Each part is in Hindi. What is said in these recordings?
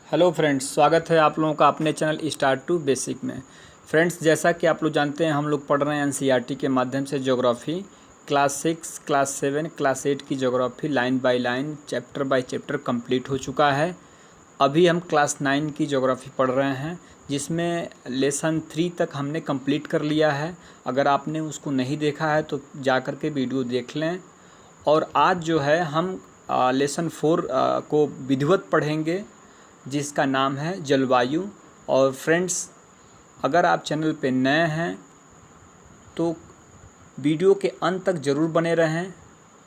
हेलो फ्रेंड्स, स्वागत है आप लोगों का अपने चैनल स्टार्ट टू बेसिक में। फ्रेंड्स, जैसा कि आप लोग जानते हैं, हम लोग पढ़ रहे हैं एनसीईआरटी के माध्यम से ज्योग्राफी क्लास 6, क्लास 7, क्लास 8 की geography line by line, chapter by chapter complete हो चुका है। अभी हम क्लास 9 की ज्योग्राफी पढ़ रहे हैं, जिसमें लेसन 3 तक हमने कंप्लीट कर लिया है। अगर आपने उसको नहीं देखा है तो जा कर के वीडियो देख लें। और आज जो है हम लेसन 4 को विधिवत पढ़ेंगे, जिसका नाम है जलवायु। और फ्रेंड्स, अगर आप चैनल पे नए हैं तो वीडियो के अंत तक ज़रूर बने रहें।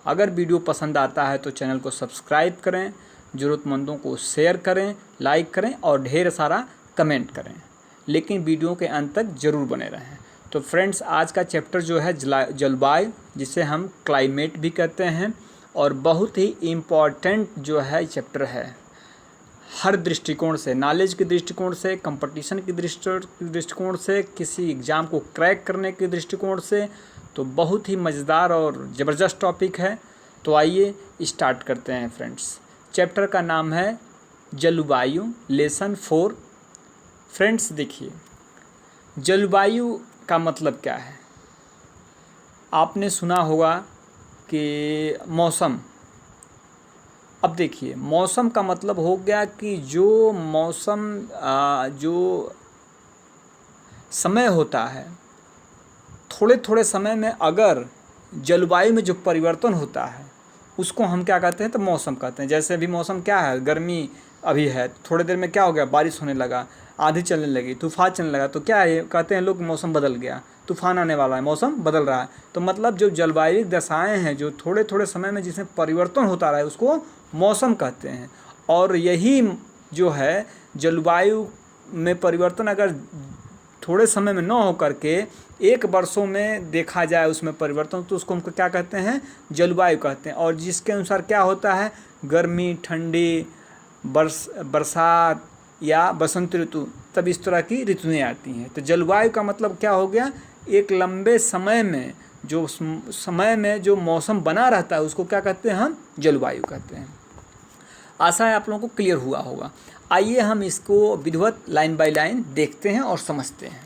अगर वीडियो पसंद आता है तो चैनल को सब्सक्राइब करें, ज़रूरतमंदों को शेयर करें, लाइक करें और ढेर सारा कमेंट करें, लेकिन वीडियो के अंत तक ज़रूर बने रहें। तो फ्रेंड्स, आज का चैप्टर जो है जलवायु, जिसे हम क्लाइमेट भी कहते हैं, और बहुत ही इम्पॉर्टेंट जो है चैप्टर है हर दृष्टिकोण से, नॉलेज के दृष्टिकोण से, कंपटीशन के दृष्टिकोण से, किसी एग्ज़ाम को क्रैक करने के दृष्टिकोण से। तो बहुत ही मज़ेदार और ज़बरदस्त टॉपिक है। तो आइए स्टार्ट करते हैं फ्रेंड्स। चैप्टर का नाम है जलवायु, लेसन 4। फ्रेंड्स देखिए, जलवायु का मतलब क्या है। आपने सुना होगा कि मौसम। अब देखिए, मौसम का मतलब हो गया कि जो मौसम जो समय होता है, थोड़े थोड़े समय में अगर जलवायु में जो परिवर्तन होता है उसको हम क्या कहते हैं, तो मौसम कहते हैं। जैसे अभी मौसम क्या है, गर्मी अभी है, थोड़ी देर में क्या हो गया, बारिश होने लगा, आंधी चलने लगी, तूफान चलने लगा, तो क्या है, कहते हैं लोग मौसम बदल गया, तूफान आने वाला है, मौसम बदल रहा है। तो मतलब जो जलवायु दशाएं हैं, जो थोड़े थोड़े समय में जिसमें परिवर्तन होता रहा है, उसको मौसम कहते हैं। और यही जो है जलवायु में परिवर्तन अगर थोड़े समय में न हो करके एक वर्षों में देखा जाए उसमें परिवर्तन, तो उसको हम क्या कहते हैं, जलवायु कहते हैं। और जिसके अनुसार क्या होता है, गर्मी, ठंडी, बरसात या बसंत ऋतु, तब इस तरह की ऋतुएं आती हैं। तो जलवायु का मतलब क्या हो गया, एक लंबे समय में जो मौसम बना रहता है उसको क्या कहते हैं, हम जलवायु कहते हैं। आशा है आप लोगों को क्लियर हुआ होगा। आइए हम इसको विधिवत लाइन बाय लाइन देखते हैं और समझते हैं।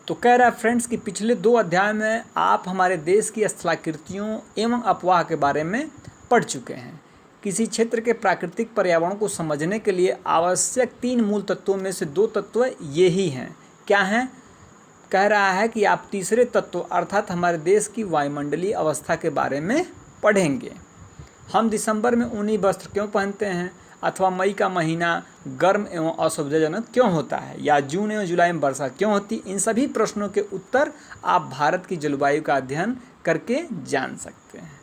तो कह रहा है फ्रेंड्स कि पिछले 2 अध्याय में आप हमारे देश की स्थलाकृतियों एवं अपवाह के बारे में पढ़ चुके हैं। किसी क्षेत्र के प्राकृतिक पर्यावरण को समझने के लिए आवश्यक 3 मूल तत्वों में से 2 तत्व ये ही हैं। क्या हैं? कह रहा है कि आप तीसरे तत्व अर्थात हमारे देश की वायुमंडलीय अवस्था के बारे में पढ़ेंगे। हम दिसंबर में ऊनी वस्त्र क्यों पहनते हैं, अथवा मई का महीना गर्म एवं असुविधाजनक क्यों होता है, या जून एवं जुलाई में वर्षा क्यों होती, इन सभी प्रश्नों के उत्तर आप भारत की जलवायु का अध्ययन करके जान सकते हैं।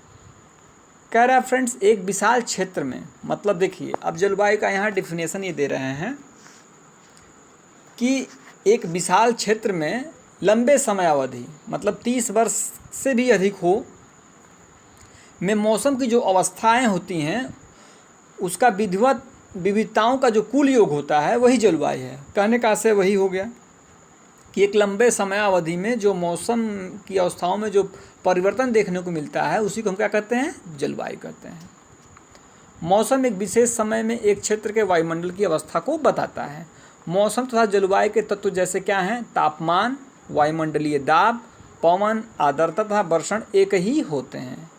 कह रहा है फ्रेंड्स, एक विशाल क्षेत्र में, मतलब देखिए, अब जलवायु का यहाँ डिफिनेशन ये दे रहे हैं कि एक विशाल क्षेत्र में लंबे समय अवधि, मतलब 30 वर्ष से भी अधिक हो, में मौसम की जो अवस्थाएं होती हैं उसका विविधताओं का जो कुल योग होता है वही जलवायु है। कहने का आशय वही हो गया कि एक लंबे समय अवधि में जो मौसम की अवस्थाओं में जो परिवर्तन देखने को मिलता है उसी को हम क्या कहते हैं, जलवायु कहते हैं। मौसम एक विशेष समय में एक क्षेत्र के वायुमंडल की अवस्था को बताता है। मौसम तथा जलवायु के तत्व जैसे क्या हैं, तापमान, वायुमंडलीय दाब, पवन, आर्द्रता तथा वर्षण एक ही होते हैं।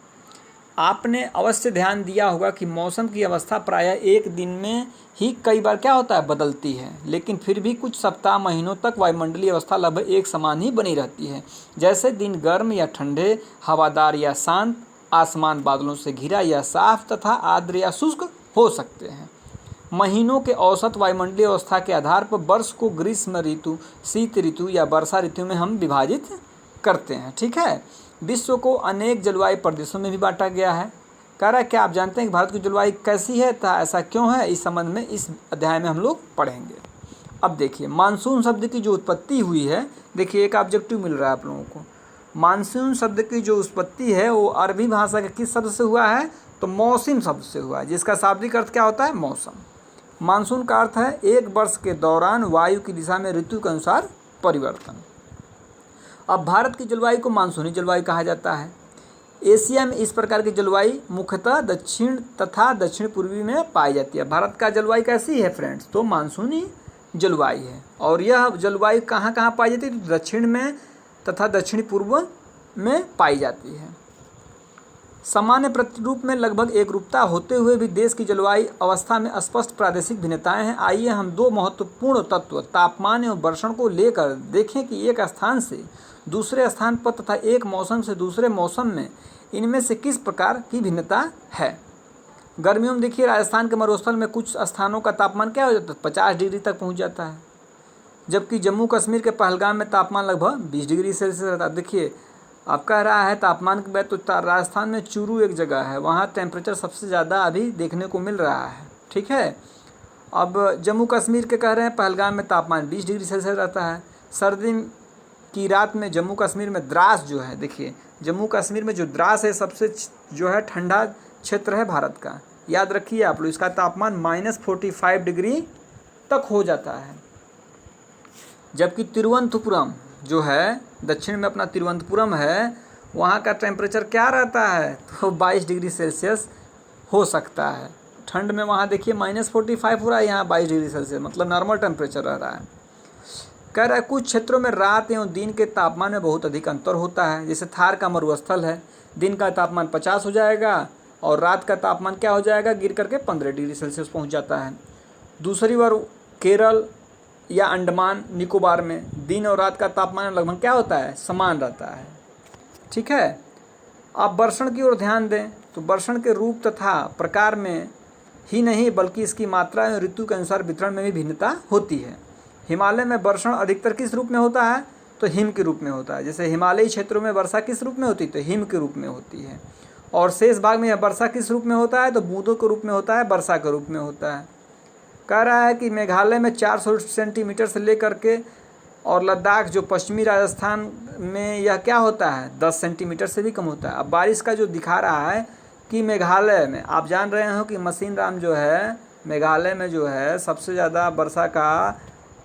आपने अवश्य ध्यान दिया होगा कि मौसम की अवस्था प्रायः एक दिन में ही कई बार क्या होता है, बदलती है, लेकिन फिर भी कुछ सप्ताह महीनों तक वायुमंडलीय अवस्था लगभग एक समान ही बनी रहती है। जैसे दिन गर्म या ठंडे, हवादार या शांत, आसमान बादलों से घिरा या साफ तथा आर्द्र या शुष्क हो सकते हैं। महीनों के औसत वायुमंडलीय अवस्था के आधार पर वर्ष को ग्रीष्म ऋतु, शीत ऋतु या वर्षा ऋतु में हम विभाजित करते हैं। ठीक है। विश्व को अनेक जलवायु प्रदेशों में भी बांटा गया है। कह रहा है, क्या आप जानते हैं कि भारत की जलवायु कैसी है तथा ऐसा क्यों है, इस संबंध में इस अध्याय में हम लोग पढ़ेंगे। अब देखिए, मानसून शब्द की जो उत्पत्ति हुई है, देखिए एक ऑब्जेक्टिव मिल रहा है आप लोगों को। मानसून शब्द की जो उत्पत्ति है वो अरबी भाषा के किस शब्द से हुआ है, तो मौसम शब्द से हुआ है, जिसका शाब्दिक अर्थ क्या होता है, मौसम। मानसून का अर्थ है एक वर्ष के दौरान वायु की दिशा में ऋतु के अनुसार परिवर्तन। अब भारत की जलवायु को मानसूनी जलवायु कहा जाता है। एशिया में इस प्रकार की जलवायु मुख्यतः दक्षिण तथा दक्षिण पूर्वी में पाई जाती है। भारत का जलवायु कैसी है फ्रेंड्स? तो मानसूनी जलवायु है। और यह जलवायु कहाँ कहाँ पाई जाती है? दक्षिण में तथा दक्षिण पूर्व में पाई जाती है। सामान्य प्रतिरूप में लगभग एक रूपता होते हुए भी देश की जलवायु अवस्था में स्पष्ट प्रादेशिक भिन्नताएं हैं। आइए हम दो महत्वपूर्ण तत्व तापमान एवं वर्षण को लेकर देखें कि एक स्थान से दूसरे स्थान पर तथा एक मौसम से दूसरे मौसम में इनमें से किस प्रकार की भिन्नता है। गर्मियों में देखिए राजस्थान के मरुस्थल में कुछ स्थानों का तापमान क्या हो जाता है? 50 डिग्री तक पहुँच जाता है, जबकि जम्मू कश्मीर के पहलगाम में तापमान लगभग 20 डिग्री सेल्सियस रहता है। देखिए अब कह रहा है तापमान की बात, तो राजस्थान में चूरू एक जगह है, वहाँ टेम्परेचर सबसे ज़्यादा अभी देखने को मिल रहा है। ठीक है। अब जम्मू कश्मीर के कह रहे हैं पहलगाम में तापमान 20 डिग्री सेल्सियस रहता है। सर्दी की रात में जम्मू कश्मीर में द्रास जो है, देखिए जम्मू कश्मीर में जो द्रास है सबसे जो है ठंडा क्षेत्र है भारत का। याद रखिए आप लोग, इसका तापमान -45 डिग्री तक हो जाता है। जबकि तिरुवनंतपुरम जो है दक्षिण में अपना तिरुवनंतपुरम है, वहाँ का टेम्परेचर क्या रहता है? तो 22 डिग्री सेल्सियस हो सकता है। ठंड में वहाँ देखिए -45 हो रहा है, यहाँ 22 डिग्री सेल्सियस, मतलब नॉर्मल टेम्परेचर रह रहा है। कह रहा है कुछ क्षेत्रों में रात एवं दिन के तापमान में बहुत अधिक अंतर होता है। जैसे थार का मरुस्थल है, दिन का तापमान 50 हो जाएगा और रात का तापमान क्या हो जाएगा? गिर करके 15 डिग्री सेल्सियस पहुँच जाता है। दूसरी बार केरल या अंडमान निकोबार में दिन और रात का तापमान लगभग क्या होता है? समान रहता है। ठीक है। आप वर्षण की ओर ध्यान दें तो वर्षण के रूप तथा प्रकार में ही नहीं बल्कि इसकी मात्रा एवं ऋतु के अनुसार वितरण में भी भिन्नता होती है। हिमालय में वर्षण अधिकतर किस रूप में होता है? तो हिम के रूप में होता है। जैसे हिमालयी क्षेत्रों में वर्षा किस रूप में होती है? तो हिम के रूप में होती है। और शेष भाग में यह वर्षा किस रूप में होता है? तो बूंदों के रूप में होता है, वर्षा के रूप में होता है। कह रहा है कि मेघालय में 400 सेंटीमीटर से लेकर के और लद्दाख जो पश्चिमी राजस्थान में यह क्या होता है? 10 सेंटीमीटर से भी कम होता है। अब बारिश का जो दिखा रहा है कि मेघालय में आप जान रहे हो कि मशीन राम जो है मेघालय में जो है सबसे ज़्यादा वर्षा का,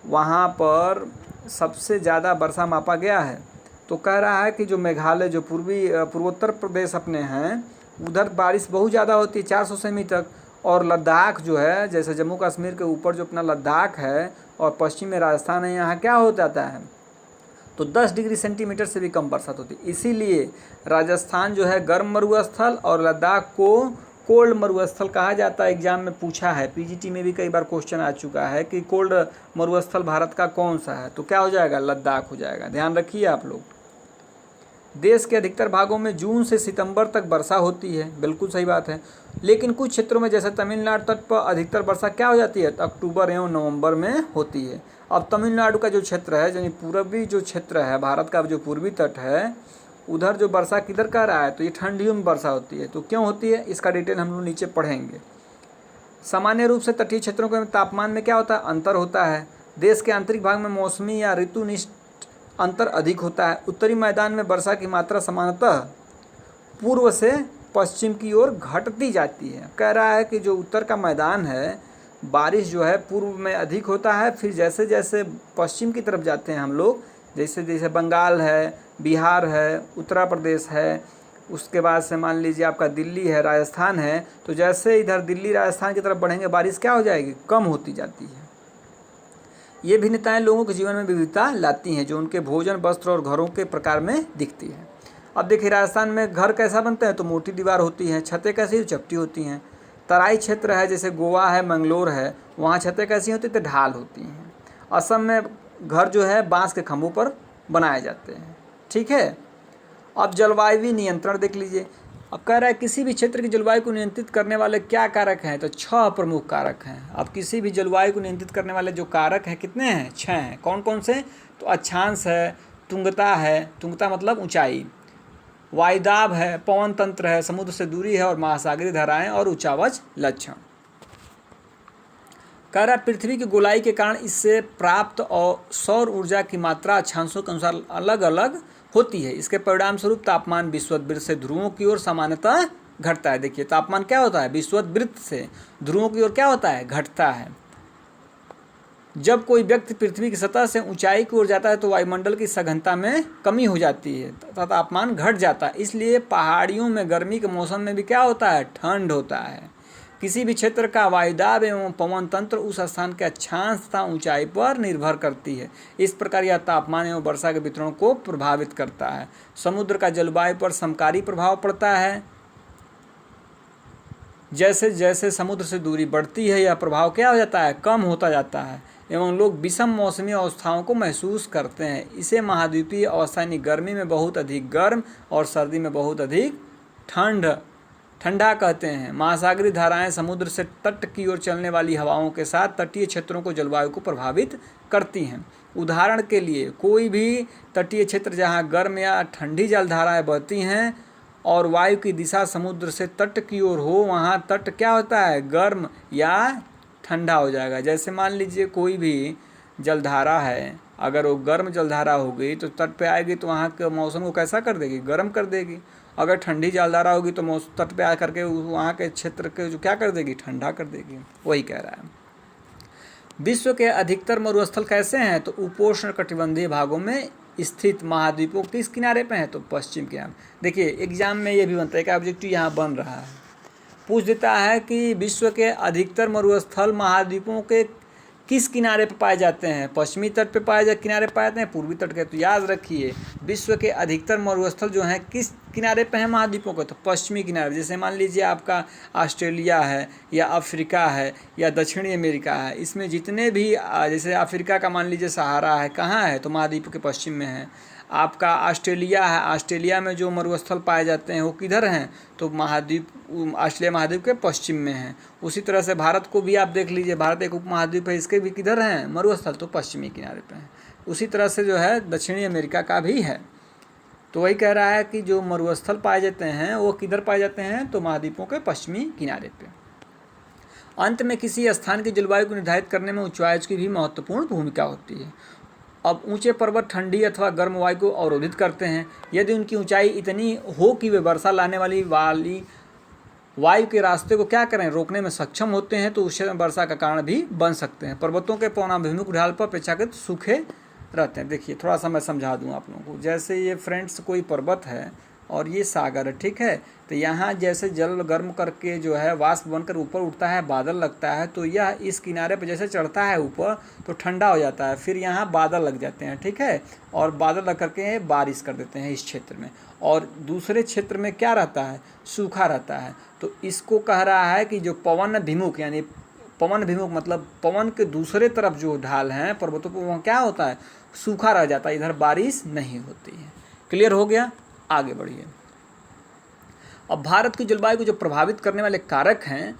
वहाँ पर सबसे ज़्यादा वर्षा मापा गया है। तो कह रहा है कि जो मेघालय जो पूर्वोत्तर प्रदेश अपने हैं उधर बारिश बहुत ज़्यादा होती है 400 सेमी तक। और लद्दाख जो है जैसे जम्मू कश्मीर के ऊपर जो अपना लद्दाख है और पश्चिम में राजस्थान है, यहाँ क्या हो जाता है? तो 10 डिग्री सेंटीमीटर से भी कम बरसात होती है। इसीलिए राजस्थान जो है गर्म मरुस्थल और लद्दाख को कोल्ड मरुस्थल कहा जाता है। एग्जाम में पूछा है, पीजीटी में भी कई बार क्वेश्चन आ चुका है कि कोल्ड मरुस्थल भारत का कौन सा है? तो क्या हो जाएगा? लद्दाख हो जाएगा। ध्यान रखिए आप लोग। देश के अधिकतर भागों में जून से सितंबर तक वर्षा होती है, बिल्कुल सही बात है। लेकिन कुछ क्षेत्रों में जैसे तमिलनाडु तट पर अधिकतर वर्षा क्या हो जाती है? तो अक्टूबर एवं नवंबर में होती है। अब तमिलनाडु का जो क्षेत्र है यानी पूर्वी जो क्षेत्र है भारत का, जो पूर्वी तट है उधर जो वर्षा किधर का रहा है? तो ये ठंडियों में वर्षा होती है। तो क्यों होती है इसका डिटेल हम लोग नीचे पढ़ेंगे। सामान्य रूप से तटीय क्षेत्रों के तापमान में क्या होता है? अंतर होता है। देश के आंतरिक भाग में मौसमी या ऋतुनिष्ठ अंतर अधिक होता है। उत्तरी मैदान में वर्षा की मात्रा सामान्यतः पूर्व से पश्चिम की ओर घटती जाती है। कह रहा है कि जो उत्तर का मैदान है बारिश जो है पूर्व में अधिक होता है, फिर जैसे जैसे पश्चिम की तरफ जाते हैं हम लोग, जैसे जैसे बंगाल है, बिहार है, उत्तर प्रदेश है, उसके बाद से मान लीजिए आपका दिल्ली है, राजस्थान है, तो जैसे इधर दिल्ली राजस्थान की तरफ बढ़ेंगे बारिश क्या हो जाएगी? कम होती जाती है। ये भिन्नताएं लोगों के जीवन में विविधता लाती हैं जो उनके भोजन, वस्त्र और घरों के प्रकार में दिखती है। अब देखिए राजस्थान में घर कैसा बनते हैं? तो मोटी दीवार होती है। छतें कैसी? चपटी होती हैं। तराई क्षेत्र है जैसे गोवा है, मंगलोर है, वहाँ छतें कैसी होती? तो ढाल होती हैं। असम में घर जो है बांस के खंभों पर बनाए जाते हैं। ठीक है। अब जलवायु नियंत्रण देख लीजिए। अब कह रहा है किसी भी क्षेत्र की जलवायु को नियंत्रित करने वाले क्या कारक हैं? तो 6 प्रमुख कारक हैं। अब किसी भी जलवायु को नियंत्रित करने वाले जो कारक हैं कितने हैं? 6 हैं। कौन कौन से? तो अक्षांश है, तुंगता है, तुंगता मतलब ऊंचाई, वायुदाब है, पवन तंत्र है, समुद्र से दूरी है और महासागरीय धाराएं और उच्चावच लक्षण। कह रहा है पृथ्वी की गोलाई के कारण इससे प्राप्त और सौर ऊर्जा की मात्रा अक्षांशों के अनुसार अलग अलग होती है। इसके परिणाम स्वरूप तापमान विषुववृत्त से ध्रुवों की ओर सामान्यतः घटता है। देखिए तापमान क्या होता है? विषुववृत्त से ध्रुवों की ओर क्या होता है? घटता है। जब कोई व्यक्ति पृथ्वी की सतह से ऊंचाई की ओर जाता है तो वायुमंडल की सघनता में कमी हो जाती है तथा तापमान घट जाता है। इसलिए पहाड़ियों में गर्मी के मौसम में भी क्या होता है, ठंड होता है। किसी भी क्षेत्र का वायुदाब एवं पवन तंत्र उस स्थान के अक्षांश तथा ऊंचाई पर निर्भर करती है। इस प्रकार यह तापमान एवं वर्षा के वितरण को प्रभावित करता है। समुद्र का जलवायु पर समकारी प्रभाव पड़ता है। जैसे जैसे समुद्र से दूरी बढ़ती है यह प्रभाव क्या हो जाता है, कम होता जाता है एवं लोग विषम मौसमी अवस्थाओं को महसूस करते हैं। इसे महाद्वीपीय अवस्था यानी गर्मी में बहुत अधिक गर्म और सर्दी में बहुत अधिक ठंडा कहते हैं। महासागरीय धाराएं समुद्र से तट की ओर चलने वाली हवाओं के साथ तटीय क्षेत्रों को जलवायु को प्रभावित करती हैं। उदाहरण के लिए कोई भी तटीय क्षेत्र जहां गर्म या ठंडी जलधाराएं बहती हैं और वायु की दिशा समुद्र से तट की ओर हो, वहाँ तट क्या होता है, गर्म या ठंडा हो जाएगा। जैसे मान लीजिए कोई भी जलधारा है, अगर वो गर्म जलधारा हो गई तो तट पे आएगी तो वहाँ के मौसम को कैसा कर देगी, गर्म कर देगी। अगर ठंडी जलधारा होगी तो तट पे आ करके वहाँ के क्षेत्र के जो क्या कर देगी, ठंडा कर देगी। वही कह रहा है। विश्व के अधिकतर मरुस्थल कैसे हैं, तो उपोष्ण कटिबंधीय भागों में स्थित महाद्वीपों किस किनारे पे हैं, तो पश्चिम किनारे। देखिए एग्जाम में ये भी बनता है कि ऑब्जेक्टिव यहाँ बन रहा है, पूछ देता है कि विश्व के अधिकतर मरुस्थल महाद्वीपों के किस किनारे पर पाए जाते हैं, पश्चिमी तट पे किनारे पाए जाते हैं, पूर्वी तट के। तो याद रखिए विश्व के अधिकतर मरुस्थल जो हैं किस किनारे पे हैं महाद्वीपों के, तो पश्चिमी किनारे। जैसे मान लीजिए आपका ऑस्ट्रेलिया है या अफ्रीका है या दक्षिणी अमेरिका है, इसमें जितने भी जैसे अफ्रीका का मान लीजिए सहारा है, कहाँ है, तो महाद्वीप के पश्चिम में है। आपका ऑस्ट्रेलिया है, ऑस्ट्रेलिया में जो मरुस्थल पाए जाते हैं वो किधर हैं, तो ऑस्ट्रेलिया महाद्वीप के पश्चिम में है। उसी तरह से भारत को भी आप देख लीजिए, भारत एक उपमहाद्वीप है, इसके भी किधर हैं मरुस्थल, तो पश्चिमी किनारे पे हैं। उसी तरह से जो है दक्षिणी अमेरिका का भी है। तो वही कह रहा है कि जो मरुस्थल पाए जाते हैं वो किधर पाए जाते हैं, तो महाद्वीपों के पश्चिमी किनारे पे। अंत में किसी स्थान की जलवायु को निर्धारित करने में ऊंचाई की भी महत्वपूर्ण भूमिका होती है। अब ऊंचे पर्वत ठंडी अथवा गर्म वायु को अवरोधित करते हैं। यदि उनकी ऊंचाई इतनी हो कि वे वर्षा लाने वाली वायु के रास्ते को क्या करें, रोकने में सक्षम होते हैं, तो उससे वर्षा का कारण भी बन सकते हैं। पर्वतों के पवनाभिमुख ढाल पर अपेक्षाकृत सूखे रहते हैं। देखिए थोड़ा सा मैं समझा दूं आप लोगों को। जैसे ये फ्रेंड्स कोई पर्वत है और ये सागर है, ठीक है, तो यहाँ जैसे जल गर्म करके जो है वाष्प बनकर ऊपर उठता है, बादल लगता है, तो यह इस किनारे पर जैसे चढ़ता है ऊपर तो ठंडा हो जाता है, फिर यहाँ बादल लग जाते हैं, ठीक है, और बादल लग करके बारिश कर देते हैं इस क्षेत्र में, और दूसरे क्षेत्र में क्या रहता है, सूखा रहता है। तो इसको कह रहा है कि जो पवन भिमुख यानी पवन भिमुख मतलब पवन के दूसरे तरफ जो ढाल हैं पर्वतों पर, वहाँ क्या होता है, सूखा रह जाता है, इधर बारिश नहीं होती है। क्लियर हो गया, आगे बढ़िए। अब भारत की जलवायु को जो प्रभावित करने वाले कारक हैं,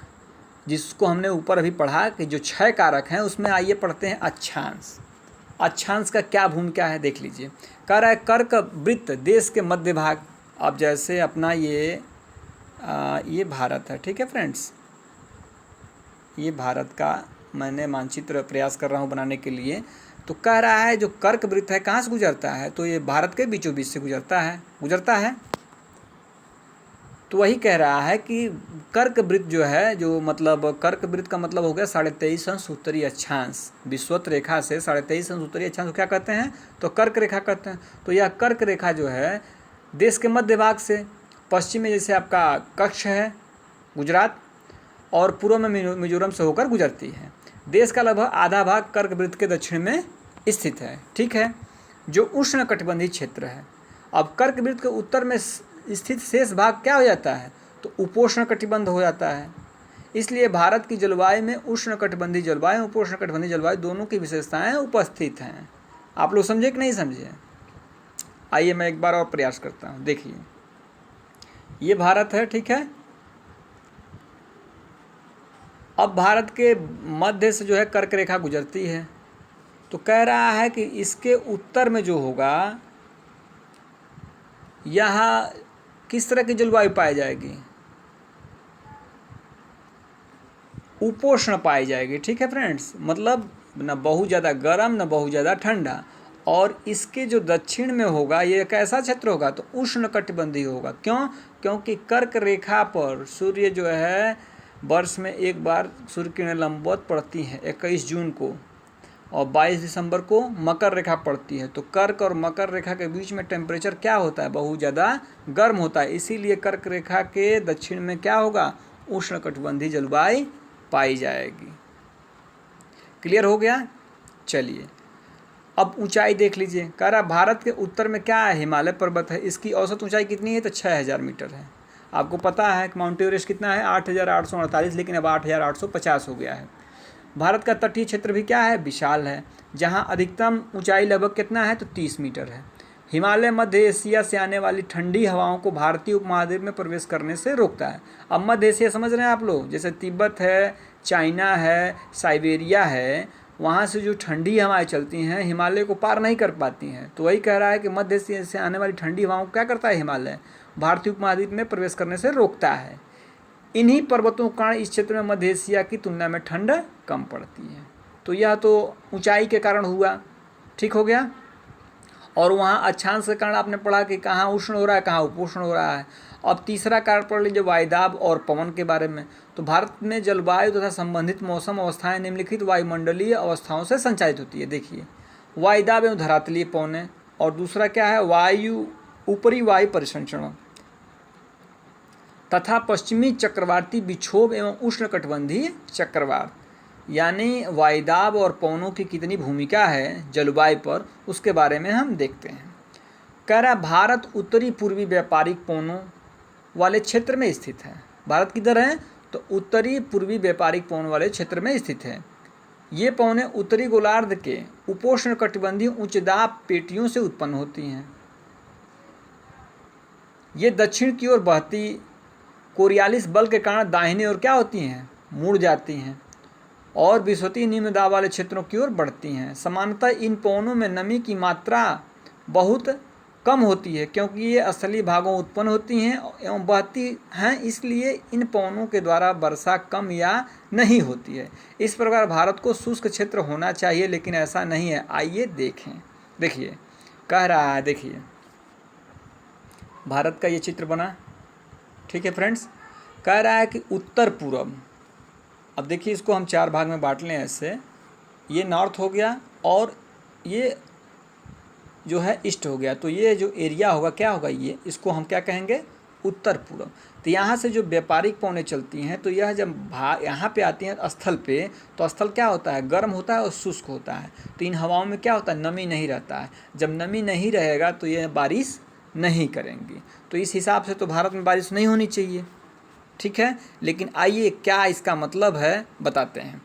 जिसको हमने ऊपर अभी पढ़ा कि जो 6 कारक हैं, उसमें आइए पढ़ते हैं अक्षांश। अक्षांश का क्या भूमिका है देख लीजिए। कह रहा है कर्क वृत्त देश के मध्य भाग, अब जैसे अपना ये भारत है, ठीक है फ्रेंड्स, ये भारत का मैंने मानचित्र प्रयास कर रहा हूँ बनाने के लिए। तो कह रहा है जो कर्क वृत्त है कहाँ से गुजरता है, तो ये भारत के बीचों बीच से गुजरता है। तो वही कह रहा है कि कर्क वृत्त जो है, जो मतलब कर्क वृत्त का मतलब हो गया 23.5 अंश उत्तरी अक्षांश। विषुवत रेखा से 23.5 अंश उत्तरी अक्षांश को क्या कहते हैं, तो कर्क रेखा कहते हैं। तो यह कर्क रेखा जो है देश के मध्य भाग से पश्चिम में जैसे आपका कच्छ है गुजरात, और पूर्व में मिजोरम से होकर गुजरती है। देश का लगभग आधा भाग कर्क वृत्त के दक्षिण में स्थित है, ठीक है, जो उष्ण कटिबंधीय क्षेत्र है। अब कर्क वृत्त के उत्तर में स्थित शेष भाग क्या हो जाता है, तो उपोष्ण कटिबंध हो जाता है। इसलिए भारत की जलवायु में उष्ण कटिबंधीय जलवायु, उपोष्ण कटिबंधीय जलवायु दोनों की विशेषताएं उपस्थित हैं। आप लोग समझे कि नहीं समझे? आइए मैं एक बार और प्रयास करता हूँ। देखिए ये भारत है, ठीक है। अब भारत के मध्य से जो है कर्क रेखा गुजरती है। तो कह रहा है कि इसके उत्तर में जो होगा यहाँ किस तरह की जलवायु पाई जाएगी, उपोष्ण पाई जाएगी, ठीक है फ्रेंड्स, मतलब न बहुत ज़्यादा गर्म न बहुत ज़्यादा ठंडा। और इसके जो दक्षिण में होगा ये कैसा क्षेत्र होगा, तो उष्ण कटिबंधीय होगा। क्यों? क्योंकि कर्क रेखा पर सूर्य जो है वर्ष में एक बार सूर्य किरणें लंबवत पड़ती हैं 21 जून को, और 22 दिसंबर को मकर रेखा पड़ती है। तो कर्क और मकर रेखा के बीच में टेम्परेचर क्या होता है, बहुत ज़्यादा गर्म होता है, इसीलिए कर्क रेखा के दक्षिण में क्या होगा, उष्णकटिबंधीय जलवायु पाई जाएगी। क्लियर हो गया। चलिए अब ऊंचाई देख लीजिए। कह रहा भारत के उत्तर में क्या है, हिमालय पर्वत है। इसकी औसत ऊंचाई कितनी है, तो 6000 मीटर है। आपको पता है कि माउंट एवरेस्ट कितना है, 8848, लेकिन अब 8850 हो गया है। भारत का तटीय क्षेत्र भी क्या है, विशाल है, जहां अधिकतम ऊंचाई लगभग कितना है, तो 30 मीटर है। हिमालय मध्य एशिया से आने वाली ठंडी हवाओं को भारतीय उपमहाद्वीप में प्रवेश करने से रोकता है। अब मध्य एशिया समझ रहे हैं आप लोग, जैसे तिब्बत है, चाइना है, साइबेरिया है, वहाँ से जो ठंडी हवाएं चलती हैं हिमालय को पार नहीं कर पाती हैं। तो वही कह रहा है कि मध्य एशिया से आने वाली ठंडी हवाओं को क्या करता है, हिमालय भारतीय उपमहाद्वीप में प्रवेश करने से रोकता है। इन्हीं पर्वतों के कारण इस क्षेत्र में मध्य एशिया की तुलना में ठंड कम पड़ती है। तो यह तो ऊंचाई के कारण हुआ, ठीक हो गया। और वहाँ अक्षांश के कारण आपने पढ़ा कि कहाँ उष्ण हो रहा है, कहाँ उपोष्ण हो रहा है। अब तीसरा कारण पढ़ लीजिए वायुदाब और पवन के बारे में। तो भारत में जलवायु तथा संबंधित मौसम अवस्थाएं निम्नलिखित वायुमंडलीय अवस्थाओं से संचालित होती है। देखिए वायुदाब एवं धरातलीय पवनें, और दूसरा क्या है, वायु ऊपरी वायु परिसंचरण तथा पश्चिमी चक्रवाती विक्षोभ एवं उष्णकटिबंधीय चक्रवात। यानी वायुदाब और पवनों की कितनी भूमिका है जलवायु पर, उसके बारे में हम देखते हैं। कह रहा भारत उत्तरी पूर्वी व्यापारिक पवनों वाले क्षेत्र में स्थित है। भारत किधर है, तो उत्तरी पूर्वी व्यापारिक पवन वाले क्षेत्र में स्थित है। ये पवनें उत्तरी गोलार्ध के उपोष्ण कटिबंधीय उच्च दाब पेटियों से उत्पन्न होती हैं। ये दक्षिण की ओर बहती कोरियालिस बल के कारण दाहिनी ओर क्या होती हैं, मुड़ जाती हैं और विषुवतीय निम्न दाब वाले क्षेत्रों की ओर बढ़ती हैं। सामान्यतः इन पवनों में नमी की मात्रा बहुत कम होती है, क्योंकि ये स्थलीय भागों उत्पन्न होती हैं एवं बहती हैं, इसलिए इन पवनों के द्वारा वर्षा कम या नहीं होती है। इस प्रकार भारत को शुष्क क्षेत्र होना चाहिए, लेकिन ऐसा नहीं है। आइए देखें। देखिए कह रहा है, देखिए भारत का ये चित्र बना, ठीक है फ्रेंड्स। कह रहा है कि उत्तर पूर्व, अब देखिए इसको हम 4 भाग में बांट लें ऐसे, ये नॉर्थ हो गया और ये जो है ईस्ट हो गया। तो ये जो एरिया होगा क्या होगा, ये इसको हम क्या कहेंगे, उत्तर पूर्व। तो यहाँ से जो व्यापारिक पवनें चलती हैं, तो यह जब यहाँ पे आती हैं स्थल पे, तो स्थल क्या होता है, गर्म होता है और शुष्क होता है। तो इन हवाओं में क्या होता है, नमी नहीं रहता है। जब नमी नहीं रहेगा तो ये बारिश नहीं करेंगी। तो इस हिसाब से तो भारत में बारिश नहीं होनी चाहिए, ठीक है। लेकिन आइए क्या इसका मतलब है बताते हैं।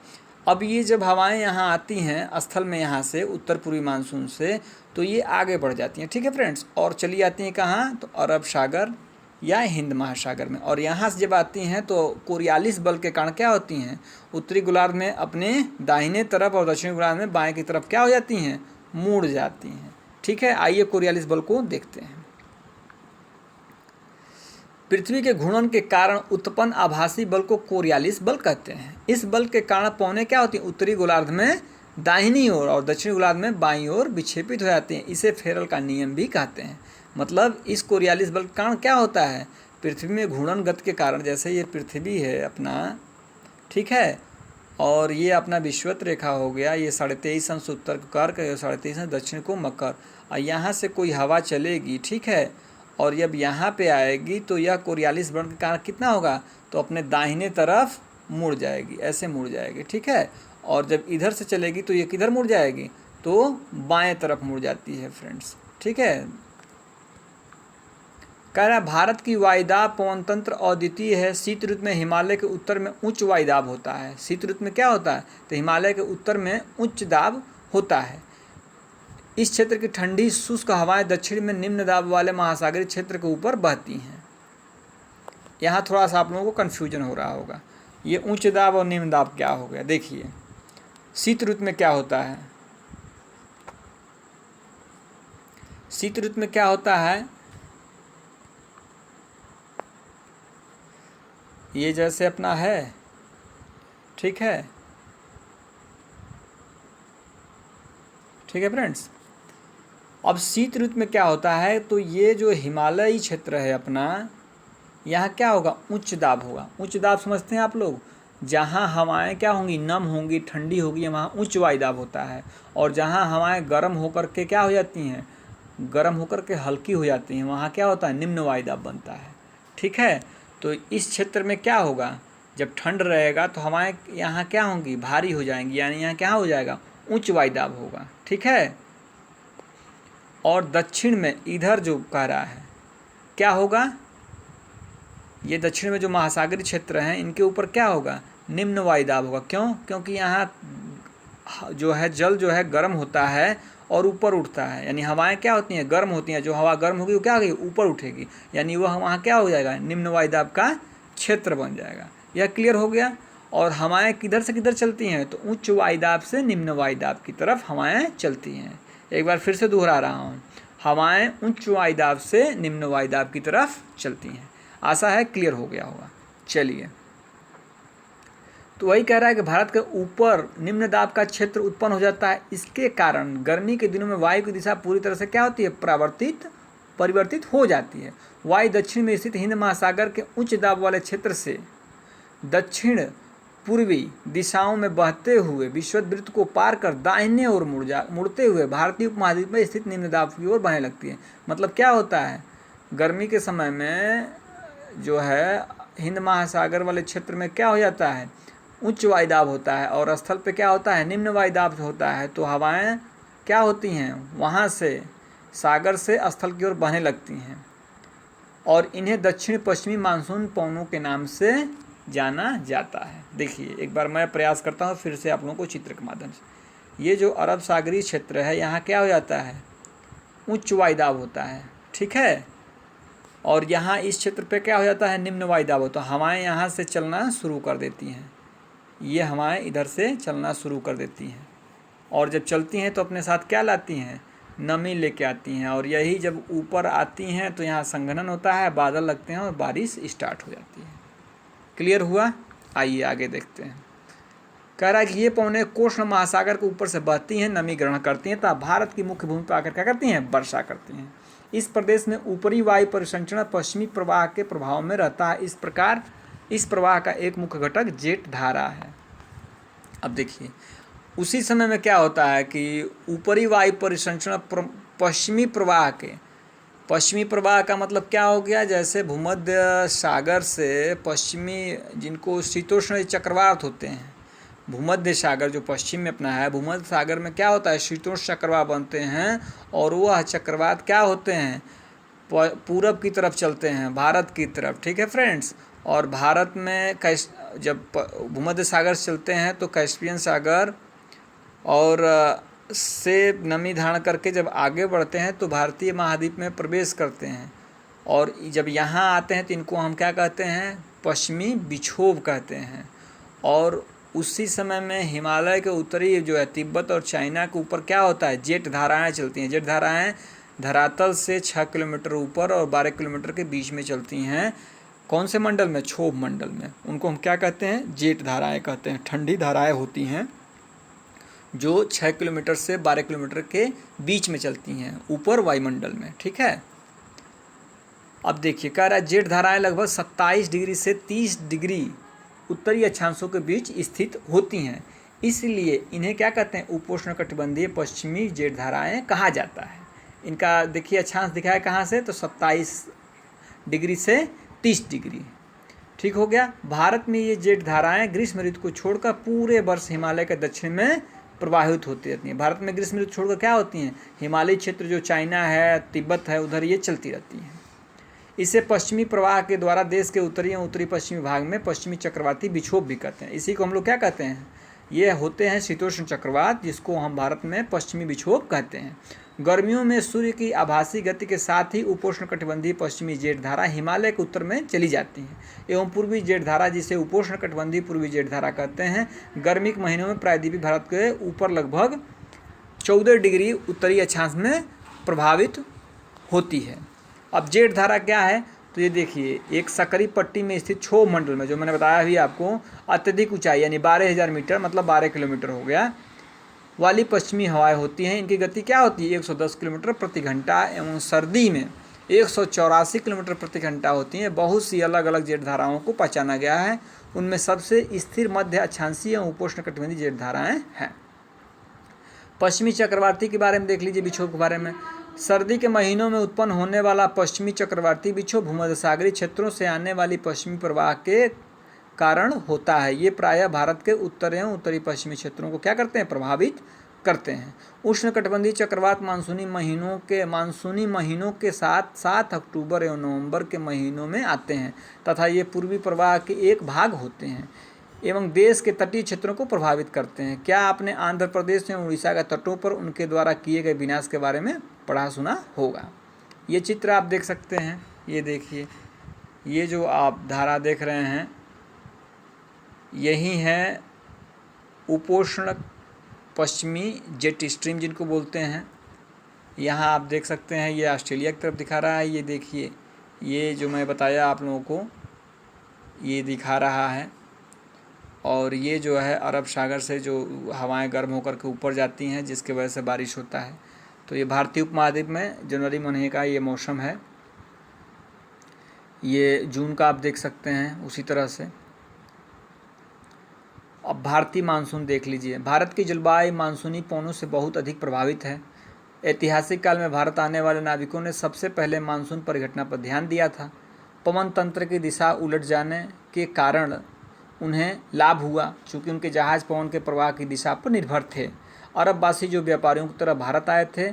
अब ये जब हवाएं यहाँ आती हैं स्थल में, यहाँ से उत्तर पूर्वी मानसून से, तो ये आगे बढ़ जाती हैं, ठीक है फ्रेंड्स, और चली आती हैं कहाँ, तो अरब सागर या हिंद महासागर में। और यहाँ से जब आती हैं तो कोरियालिस बल के कारण क्या होती हैं, उत्तरी गोलार्ध में अपने दाहिने तरफ और दक्षिणी गोलार्ध में बाएं की तरफ क्या हो जाती हैं, मुड़ जाती हैं, ठीक है। आइए कोरियालिस बल को देखते हैं। पृथ्वी के घूर्णन के कारण उत्पन्न आभासी बल को कोरियालिस बल कहते हैं। इस बल के कारण पवनें क्या होती हैं, उत्तरी गोलार्ध में दाहिनी ओर और दक्षिणी गोलार्ध में बाईं ओर विक्षेपित हो जाती हैं। इसे फेरल का नियम भी कहते हैं। मतलब इस कोरियालिस बल के कारण क्या होता है, पृथ्वी में घूर्णन गति के कारण, जैसे ये पृथ्वी है अपना, ठीक है, और ये अपना विषुवत रेखा हो गया, ये 23.5 अंश उत्तर को कर्क, 23.5 अंश दक्षिण को मकर, और यहाँ से कोई हवा चलेगी, ठीक है, और जब यहाँ पे आएगी तो यह कोरियालिस बल के कारण कितना होगा, तो अपने दाहिने तरफ मुड़ जाएगी, ऐसे मुड़ जाएगी, ठीक है। और जब इधर से चलेगी तो ये किधर मुड़ जाएगी, तो बाएं तरफ मुड़ जाती है फ्रेंड्स, ठीक है। कह रहा है भारत की वायुदाब पवन तंत्र अद्वितीय है। शीत ऋतु में हिमालय के उत्तर में उच्च वायुदाब होता है। शीत ऋतु में क्या होता है, तो हिमालय के उत्तर में उच्च दाब होता है। इस क्षेत्र की ठंडी शुष्क हवाएं दक्षिण में निम्न दाब वाले महासागरीय क्षेत्र के ऊपर बहती हैं। यहाँ थोड़ा सा आप लोगों को कन्फ्यूजन हो रहा होगा, ये उच्च दाब और निम्न दाब क्या हो गया। देखिए शीत ऋतु में क्या होता है, शीत ऋतु में क्या होता है, ये जैसे अपना है, ठीक है, ठीक है फ्रेंड्स। अब शीत ऋतु में क्या होता है, तो ये जो हिमालयी क्षेत्र है अपना, यहाँ क्या होगा, उच्च दाब होगा। उच्च दाब समझते हैं आप लोग, जहाँ हवाएं क्या होंगी, नम होंगी, ठंडी होगी, वहाँ उच्च वायुदाब होता है। और जहाँ हवाएं गर्म होकर के क्या हो जाती हैं, गर्म होकर के हल्की हो जाती हैं, वहाँ क्या होता है, निम्न वायुदाब बनता है। ठीक है, तो इस क्षेत्र में क्या होगा, जब ठंड रहेगा तो हवाएं यहाँ क्या होंगी, भारी हो जाएंगी, यानी यहाँ क्या हो जाएगा, उच्च वायुदाब होगा। ठीक है, और दक्षिण में इधर जो कह रहा है क्या होगा, ये दक्षिण में जो महासागरीय क्षेत्र हैं इनके ऊपर क्या होगा, निम्न वायुदाब होगा। क्यों, क्योंकि यहाँ जो है जल जो है गर्म होता है और ऊपर उठता है, यानी हवाएं क्या होती हैं, गर्म होती हैं। जो हवा गर्म होगी वो क्या होगी, ऊपर उठेगी, यानी वह वहाँ क्या हो जाएगा, निम्न वायुदाब का क्षेत्र बन जाएगा। यह क्लियर हो गया। और हवाएं किधर से किधर चलती हैं, तो उच्च वायुदाब से निम्न वायुदाब की तरफ हवाएं चलती हैं। एक बार फिर से दोहरा रहा हूँ, हवाएं उच्च वायुदाब से निम्न वायुदाब की तरफ चलती हैं। आशा है क्लियर हो गया होगा। चलिए, तो वही कह रहा है कि भारत के ऊपर निम्न दाब का क्षेत्र उत्पन्न हो जाता है। इसके कारण गर्मी के दिनों में वायु की दिशा पूरी तरह से क्या होती है, परिवर्तित हो जाती है। वायु दक्षिण में स्थित हिंद महासागर के उच्च दाब वाले क्षेत्र से दक्षिण पूर्वी दिशाओं में बहते हुए विषुववृत्त को पार कर दाहिने ओर मुड़ते हुए भारतीय उपमहाद्वीप में स्थित निम्न दाब की ओर बहने लगती है। मतलब क्या होता है, गर्मी के समय में जो है हिंद महासागर वाले क्षेत्र में क्या हो जाता है, उच्च वायुदाब होता है, और स्थल पे क्या होता है, निम्न वायुदाब होता है। तो हवाएं क्या होती हैं, वहाँ से सागर से स्थल की ओर बहने लगती हैं, और इन्हें दक्षिण पश्चिमी मानसून पवनों के नाम से जाना जाता है। देखिए, एक बार मैं प्रयास करता हूँ फिर से आप लोगों को चित्र के माध्यम से। ये जो अरब सागरीय क्षेत्र है, यहाँ क्या हो जाता है, उच्च वायुदाब होता है। ठीक है, और यहाँ इस क्षेत्र पे क्या हो जाता है, निम्न वायुदाब होता है। हवाएं यहाँ से चलना शुरू कर देती हैं, ये हवाएं इधर से चलना शुरू कर देती हैं, और जब चलती हैं तो अपने साथ क्या लाती हैं, नमी लेके आती हैं। और यही जब ऊपर आती हैं तो यहाँ संघनन होता है, बादल लगते हैं और बारिश स्टार्ट हो जाती है। क्लियर हुआ। आइए आगे देखते हैं। कह रहा है कि ये पवनें कोष्ण महासागर के ऊपर से बहती हैं, नमी ग्रहण करती हैं, तथा भारत की मुख्य भूमि पर आकर क्या करती हैं, वर्षा करती हैं। इस प्रदेश में ऊपरी वायु परिसंचरण पश्चिमी प्रवाह के प्रभाव में रहता है। इस प्रकार इस प्रवाह का एक मुख्य घटक जेट धारा है। अब देखिए, उसी समय में क्या होता है कि ऊपरी वायु परिसंचरण पश्चिमी प्रवाह के, पश्चिमी प्रवाह का मतलब क्या हो गया, जैसे भूमध्य सागर से पश्चिमी, जिनको शीतोष्ण चक्रवात होते हैं, भूमध्य सागर जो पश्चिम में अपना है, भूमध्य सागर में क्या होता है, शीतोष्ण चक्रवात बनते हैं, और वह चक्रवात क्या होते हैं, पूरब की तरफ चलते हैं, भारत की तरफ। ठीक है फ्रेंड्स, और भारत में जब भूमध्य सागर से चलते हैं तो कैस्पियन सागर और से नमी धारण करके जब आगे बढ़ते हैं तो भारतीय महाद्वीप में प्रवेश करते हैं, और जब यहाँ आते हैं तो इनको हम क्या कहते हैं, पश्चिमी विक्षोभ कहते हैं। और उसी समय में हिमालय के उत्तरी जो है तिब्बत और चाइना के ऊपर क्या होता है, जेट धाराएं चलती हैं। जेट धाराएं धरातल से 6 किलोमीटर ऊपर और 12 किलोमीटर के बीच में चलती हैं। कौन से मंडल में, क्षोभ मंडल में। उनको हम क्या कहते हैं, जेट धाराएं कहते हैं। ठंडी धाराएं होती हैं जो 6 किलोमीटर से 12 किलोमीटर के बीच में चलती हैं ऊपर वायुमंडल में। ठीक है, अब देखिए, कह रहा है जेट धाराएं लगभग 27 डिग्री से 30 डिग्री उत्तरी अक्षांशों के बीच स्थित होती हैं, इसलिए इन्हें क्या कहते हैं, उपोष्णकटिबंधीय पश्चिमी जेट धाराएं कहा जाता है। इनका देखिए अक्षांश दिखा है कहाँ से, तो 27 डिग्री से 30 डिग्री। ठीक हो गया। भारत में ये जेट धाराएं ग्रीष्म ऋतु को छोड़कर पूरे वर्ष हिमालय के दक्षिण में प्रवाहित होती रहती हैं। भारत में ग्रीष्म ऋतु छोड़कर क्या होती हैं, हिमालयी क्षेत्र जो चाइना है, तिब्बत है, उधर ये चलती रहती हैं। इसे पश्चिमी प्रवाह के द्वारा देश के उत्तरी एवं उत्तरी पश्चिमी भाग में पश्चिमी चक्रवाती विक्षोभ भी कहते हैं। इसी को हम लोग क्या कहते हैं, ये होते हैं शीतोष्ण चक्रवात, जिसको हम भारत में पश्चिमी विक्षोभ कहते हैं। गर्मियों में सूर्य की आभासी गति के साथ ही उपोष्णकटिबंधीय पश्चिमी जेट धारा हिमालय के उत्तर में चली जाती है, एवं पूर्वी जेट धारा, जिसे उपोष्णकटिबंधीय पूर्वी जेट धारा कहते हैं, गर्मी के महीनों में प्रायद्वीपीय भारत के ऊपर लगभग 14 डिग्री उत्तरी अक्षांश में प्रभावित होती है। अब जेट धारा क्या है, तो ये देखिए, एक सकरी पट्टी में स्थित क्षोभ मंडल में, जो मैंने बताया अभी आपको, अत्यधिक ऊंचाई यानी 12,000 मीटर मतलब 12 किलोमीटर हो गया, वाली पश्चिमी हवाएं होती हैं। इनकी गति क्या होती है, 110 किलोमीटर प्रति घंटा, एवं सर्दी में 184 किलोमीटर प्रति घंटा होती हैं। बहुत सी अलग अलग जेट धाराओं को पहचाना गया है, उनमें सबसे स्थिर मध्य अक्षांशीय एवं उपोष्णकटिबंधीय जेट धाराएं हैं। पश्चिमी चक्रवाती के बारे में देख लीजिए, विक्षोभ के बारे में। सर्दी के महीनों में उत्पन्न होने वाला पश्चिमी चक्रवाती विक्षोभ भूमध्यसागरीय क्षेत्रों से आने वाली पश्चिमी प्रवाह के कारण होता है। ये प्रायः भारत के उत्तरी एवं उत्तरी पश्चिमी क्षेत्रों को क्या करते हैं, प्रभावित करते हैं। उष्णकटिबंधीय चक्रवात मानसूनी महीनों के साथ 7 अक्टूबर एवं नवंबर के महीनों में आते हैं तथा ये पूर्वी प्रवाह के एक भाग होते हैं एवं देश के तटीय क्षेत्रों को प्रभावित करते हैं। क्या आपने आंध्र प्रदेश एवं उड़ीसा के तटों पर उनके द्वारा किए गए विनाश के बारे में पढ़ा सुना होगा। ये चित्र आप देख सकते हैं, ये देखिए, ये जो आप धारा देख रहे हैं यही है उपोष्ण पश्चिमी जेट स्ट्रीम जिनको बोलते हैं। यहाँ आप देख सकते हैं ये ऑस्ट्रेलिया की तरफ दिखा रहा है। ये देखिए, ये जो मैं बताया आप लोगों को ये दिखा रहा है, और ये जो है अरब सागर से जो हवाएं गर्म होकर के ऊपर जाती हैं जिसकी वजह से बारिश होता है। तो ये भारतीय उपमहाद्वीप में जनवरी महीने का ये मौसम है। ये जून का आप देख सकते हैं उसी तरह से। अब भारतीय मानसून देख लीजिए। भारत की जलवायु मानसूनी पवनों से बहुत अधिक प्रभावित है। ऐतिहासिक काल में भारत आने वाले नाविकों ने सबसे पहले मानसून परिघटना पर ध्यान दिया था। पवन तंत्र की दिशा उलट जाने के कारण उन्हें लाभ हुआ, चूँकि उनके जहाज़ पवन के प्रवाह की दिशा पर निर्भर थे। अरबवासी जो व्यापारियों की तरह भारत आए थे,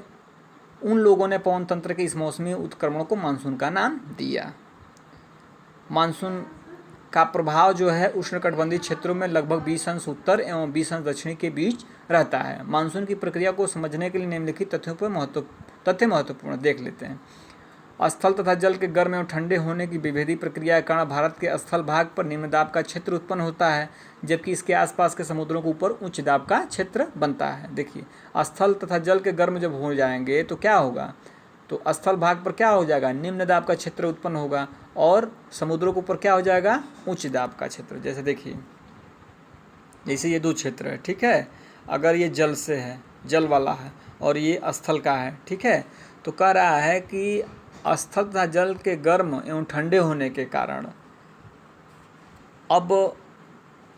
उन लोगों ने पवन तंत्र के इस मौसमी उत्क्रमण को मानसून का नाम दिया। मानसून का प्रभाव जो है उष्णकटिबंधीय क्षेत्रों में लगभग 20 अंश उत्तर एवं 20 अंश दक्षिणी के बीच रहता है। मानसून की प्रक्रिया को समझने के लिए निम्नलिखित तथ्यों पर तथ्य महत्वपूर्ण देख लेते हैं। स्थल तथा जल के गर्म एवं ठंडे होने की विभेदी प्रक्रिया के कारण भारत के स्थल भाग पर निम्न दाब का क्षेत्र उत्पन्न होता है, जबकि इसके आसपास के समुद्रों के ऊपर उच्च दाब का क्षेत्र बनता है। देखिए, स्थल तथा जल के गर्म जब हो जाएंगे तो क्या होगा, तो स्थल भाग पर क्या हो जाएगा, निम्न दाब का क्षेत्र उत्पन्न होगा, और समुद्रों के ऊपर क्या हो जाएगा, उच्च दाब का क्षेत्र। जैसे देखिए, जैसे ये दो क्षेत्र है, ठीक है। अगर ये जल से है, जल वाला है, और ये स्थल का है, ठीक है, तो कह रहा है कि स्थल तथा जल के गर्म एवं ठंडे होने के कारण अब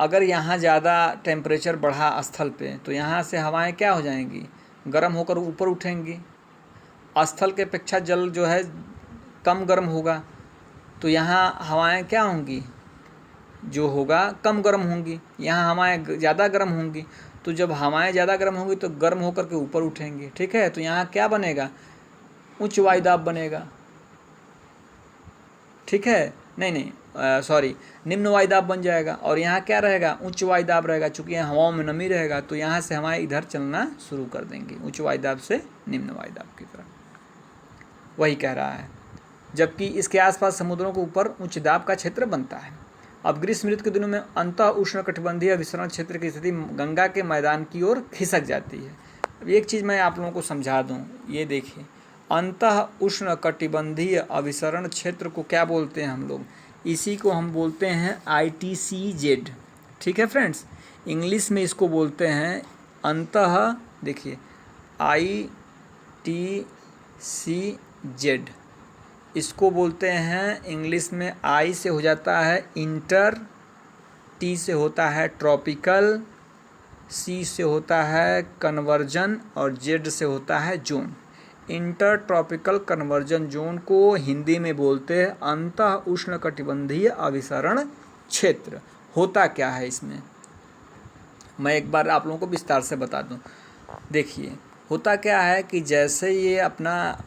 अगर यहाँ ज़्यादा टेम्परेचर बढ़ा स्थल पे, तो यहाँ से हवाएं क्या हो जाएंगी, गर्म होकर ऊपर उठेंगी। स्थल के अपेक्षा जल जो है कम गर्म होगा, तो यहाँ हवाएं क्या होंगी, जो होगा कम गर्म होंगी। यहाँ हवाएं ज़्यादा गर्म होंगी, तो जब हवाएं ज़्यादा गर्म होंगी तो गर्म होकर के ऊपर उठेंगी, ठीक है। तो यहाँ क्या बनेगा, उच्च वायुदाब बनेगा, ठीक है, सॉरी, निम्न वायुदाब बन जाएगा। और यहाँ क्या रहेगा, उच्च वायुदाब रहेगा। चूँकि यहाँ हवाओं में नमी रहेगा, तो यहाँ से हवाएं इधर चलना शुरू कर देंगी, उच्च वायुदाब से निम्न वायुदाब की तरफ, वही कह रहा है। जबकि इसके आसपास समुद्रों के ऊपर उच्च दाब का क्षेत्र बनता है। अब ग्रीष्म ऋतु के दिनों में अंतः उष्णकटिबंधीय विसरण क्षेत्र की स्थिति गंगा के मैदान की ओर खिसक जाती है। अब एक चीज़ मैं आप लोगों को समझा दूं, ये देखिए, अंतः उष्णकटिबंधीय अभिसरण क्षेत्र को क्या बोलते हैं हम लोग, इसी को हम बोलते हैं ITCZ, ठीक है फ्रेंड्स। इंग्लिश में इसको बोलते हैं अंतः, देखिए ITCZ, इसको बोलते हैं इंग्लिश में। आई से हो जाता है इंटर, टी से होता है ट्रॉपिकल, सी से होता है कन्वर्जन, और जेड से होता है zone. Inter tropical conversion zone को हिंदी में बोलते हैं अंतः उष्णकटिबंधीय अभिसरण क्षेत्र। होता क्या है इसमें, मैं एक बार आप लोगों को विस्तार से बता दूं। देखिए, होता क्या है कि जैसे ये अपना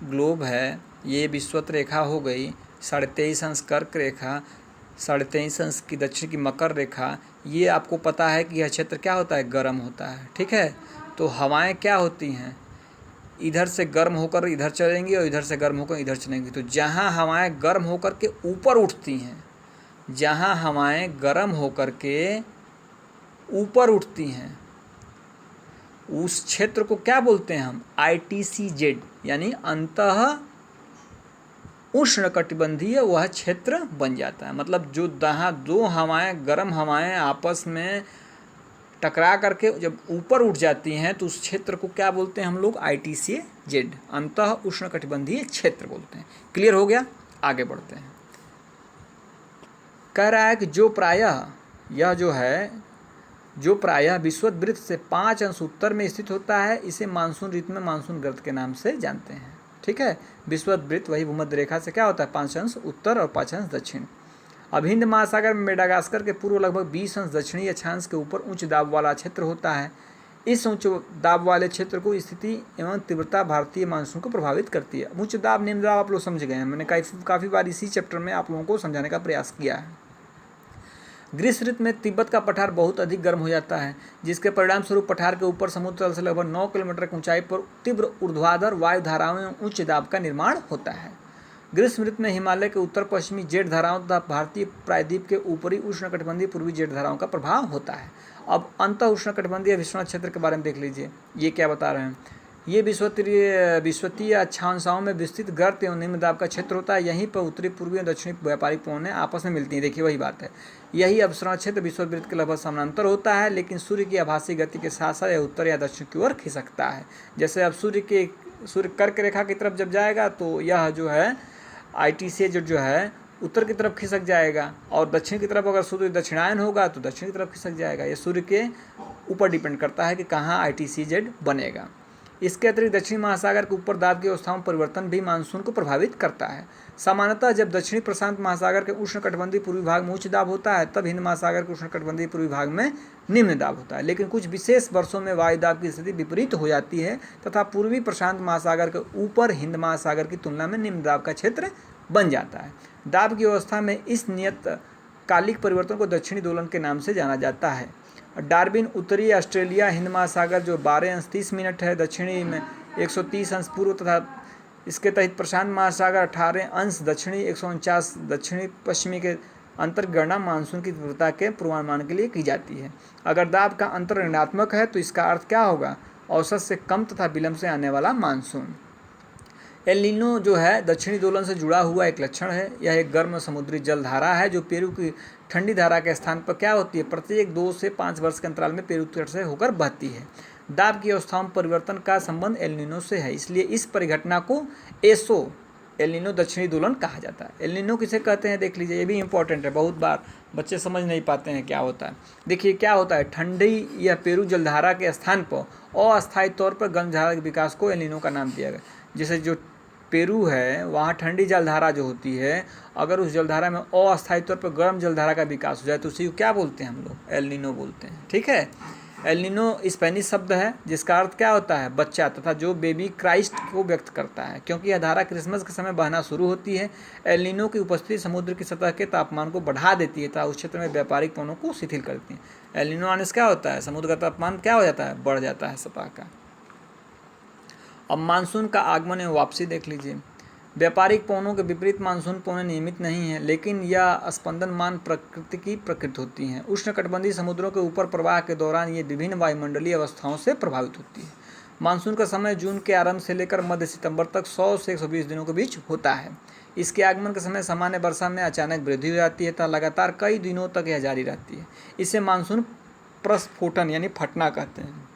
ग्लोब है, ये विषुवत रेखा हो गई 23.5 अंश कर्क रेखा, 23.5 अंश की दक्षिण की मकर रेखा, ये आपको पता है कि यह क्षेत्र क्या होता है, गर्म होता है, ठीक है। तो हवाएं क्या होती हैं, इधर से गर्म होकर इधर चलेंगी और इधर से गर्म होकर इधर चलेंगी। तो जहाँ हवाएं गर्म होकर के ऊपर उठती हैं, जहाँ हवाएं गर्म होकर के ऊपर उठती हैं, उस क्षेत्र को क्या बोलते हैं हम, ITCZ, यानी अंतः उष्णकटिबंधीय वह क्षेत्र बन जाता है। मतलब जो जहाँ दो हवाएं, गर्म हवाएं आपस में टकरा करके जब ऊपर उठ जाती हैं तो उस क्षेत्र को क्या बोलते हैं हम लोग, ITCZ, अंतः उष्णकटिबंधीय क्षेत्र बोलते हैं। क्लियर हो गया, आगे बढ़ते हैं। कह रहा है कि जो प्रायः विषुवत से 5 अंश उत्तर में स्थित होता है, इसे मानसून ऋतु में मानसून गर्त के नाम से जानते हैं। ठीक है, विषुवत वृत्त वही भूमध्य रेखा से क्या होता है, 5 अंश उत्तर और 5 अंश दक्षिण। अब हिंद महासागर में मेडागास्कर के पूर्व लगभग 20 अंश दक्षिणी अक्षांश के ऊपर उच्च दाब वाला क्षेत्र होता है। इस उच्च दाब वाले क्षेत्र को स्थिति एवं तीव्रता भारतीय मानसून को प्रभावित करती है। उच्च दाब निम्न दाब आप लोग समझ गए हैं, मैंने काफ़ी बार इसी चैप्टर में आप लोगों को समझाने का प्रयास किया है। ग्रीष्म ऋतु में तिब्बत का पठार बहुत अधिक गर्म हो जाता है, जिसके परिणाम स्वरूप पठार के ऊपर समुद्र तल से लगभग 9 किलोमीटर की ऊंचाई पर तीव्र ऊर्ध्वाधर वायु धाराओं एवं उच्च दाब का निर्माण होता है। ग्रीष्म ऋतु में हिमालय के उत्तर पश्चिमी जेट धाराओं तथा भारतीय प्रायद्वीप के ऊपरी उष्णकटिबंधीय पूर्वी जेट धाराओं का प्रभाव होता है। अब अंत उष्णकटिबंधीय विश्वनाथ क्षेत्र के बारे में देख लीजिए, ये क्या बता रहे हैं। ये विश्वतीय अक्षांशों में विस्तृत गर्त एवं निम्न दाब का क्षेत्र होता है। यहीं पर उत्तरी पूर्वी और दक्षिणी व्यापारिक पवनें आपस में मिलती हैं। देखिए वही बात है, यही अवसरण क्षेत्र विश्ववृत्त के लगभग समानांतर होता है, लेकिन सूर्य की आभासी गति के साथ साथ यह उत्तर या दक्षिण की ओर खिसकता है। जैसे अब सूर्य कर्क रेखा की तरफ जब जाएगा तो यह जो है ITCZ जो है उत्तर की तरफ खिसक जाएगा, और दक्षिण की तरफ अगर सूर्य दक्षिणायन होगा तो दक्षिण की तरफ खिसक जाएगा। ये सूर्य के ऊपर डिपेंड करता है कि कहाँ ITCZ बनेगा। इसके अतिरिक्त दक्षिणी महासागर के ऊपर दाब की अवस्थाओं में परिवर्तन भी मानसून को प्रभावित करता है। सामान्यतः जब दक्षिणी प्रशांत महासागर के उष्णकटिबंधीय पूर्वी भाग में उच्च दाब होता है, तब हिंद महासागर के उष्णकटिबंधीय पूर्वी भाग में निम्न दाब होता है। लेकिन कुछ विशेष वर्षों में वायु दाब की स्थिति विपरीत हो जाती है तथा पूर्वी प्रशांत महासागर के ऊपर हिंद महासागर की तुलना में निम्न दाब का क्षेत्र बन जाता है। दाब की अवस्था में इस नियत कालिक परिवर्तन को दक्षिणी दोलन के नाम से जाना जाता है। डार्विन उत्तरी ऑस्ट्रेलिया हिंद महासागर जो 12 अंश 30 मिनट है, दक्षिणी में 130 अंश पूर्व तथा इसके तहत प्रशांत महासागर 18 अंश दक्षिणी 149 दक्षिणी पश्चिमी के अंतर गणना मानसून की तीव्रता के पूर्वानुमान के लिए की जाती है। अगर दाब का अंतर ऋणात्मक है तो इसका अर्थ क्या होगा, औसत से कम तथा विलंब से आने वाला मानसून। एल नीनो जो है दक्षिणी दोलन से जुड़ा हुआ एक लक्षण है। यह एक गर्म समुद्री जल धारा है जो पेरू की ठंडी धारा के स्थान पर क्या होती है, प्रत्येक 2 से 5 वर्ष के अंतराल में पेरू तट से होकर बहती है। दाब की अवस्थाओं में परिवर्तन का संबंध एल नीनो से है, इसलिए इस परिघटना को एसो एल नीनो दक्षिणी दोलन कहा जाता है। एल नीनो किसे कहते हैं देख लीजिए, ये भी इंपॉर्टेंट है, बहुत बार बच्चे समझ नहीं पाते हैं क्या होता है। देखिए क्या होता है, ठंडी या पेरू जलधारा के स्थान पर अस्थायी तौर पर गर्म धारा के विकास को एल नीनो का नाम दिया गया। जैसे जो पेरू है वहाँ ठंडी जलधारा जो होती है, अगर उस जलधारा में अस्थायी तौर पर गर्म जलधारा का विकास हो जाए तो उसी को क्या बोलते हैं हम लोग, एल नीनो बोलते हैं। ठीक है, एल नीनो स्पेनिश शब्द है जिसका अर्थ क्या होता है, बच्चा तथा जो बेबी क्राइस्ट को व्यक्त करता है। क्योंकि यह धारा क्रिसमस के समय बहना शुरू होती है, एल नीनो की उपस्थिति समुद्र की सतह के तापमान को बढ़ा देती है तथा उस क्षेत्र में व्यापारिक पवनों को शिथिल करती है। एल नीनो आने से क्या होता है, समुद्र का तापमान क्या हो जाता है, बढ़ जाता है सतह का। अब मानसून का आगमन एवं वापसी देख लीजिए। व्यापारिक पवनों के विपरीत मानसून पवनें नियमित नहीं हैं, लेकिन यह स्पंदनमान प्रकृति की प्रकृति होती हैं। उष्णकटिबंधीय समुद्रों के ऊपर प्रवाह के दौरान ये विभिन्न वायुमंडलीय अवस्थाओं से प्रभावित होती है। मानसून का समय जून के आरंभ से लेकर मध्य सितंबर तक 100 से 120 दिनों के बीच होता है। इसके आगमन के समय सामान्य वर्षा में अचानक वृद्धि हो जाती है तथा लगातार कई दिनों तक यह जारी रहती है। इसे मानसून प्रस्फोटन यानी फटना कहते हैं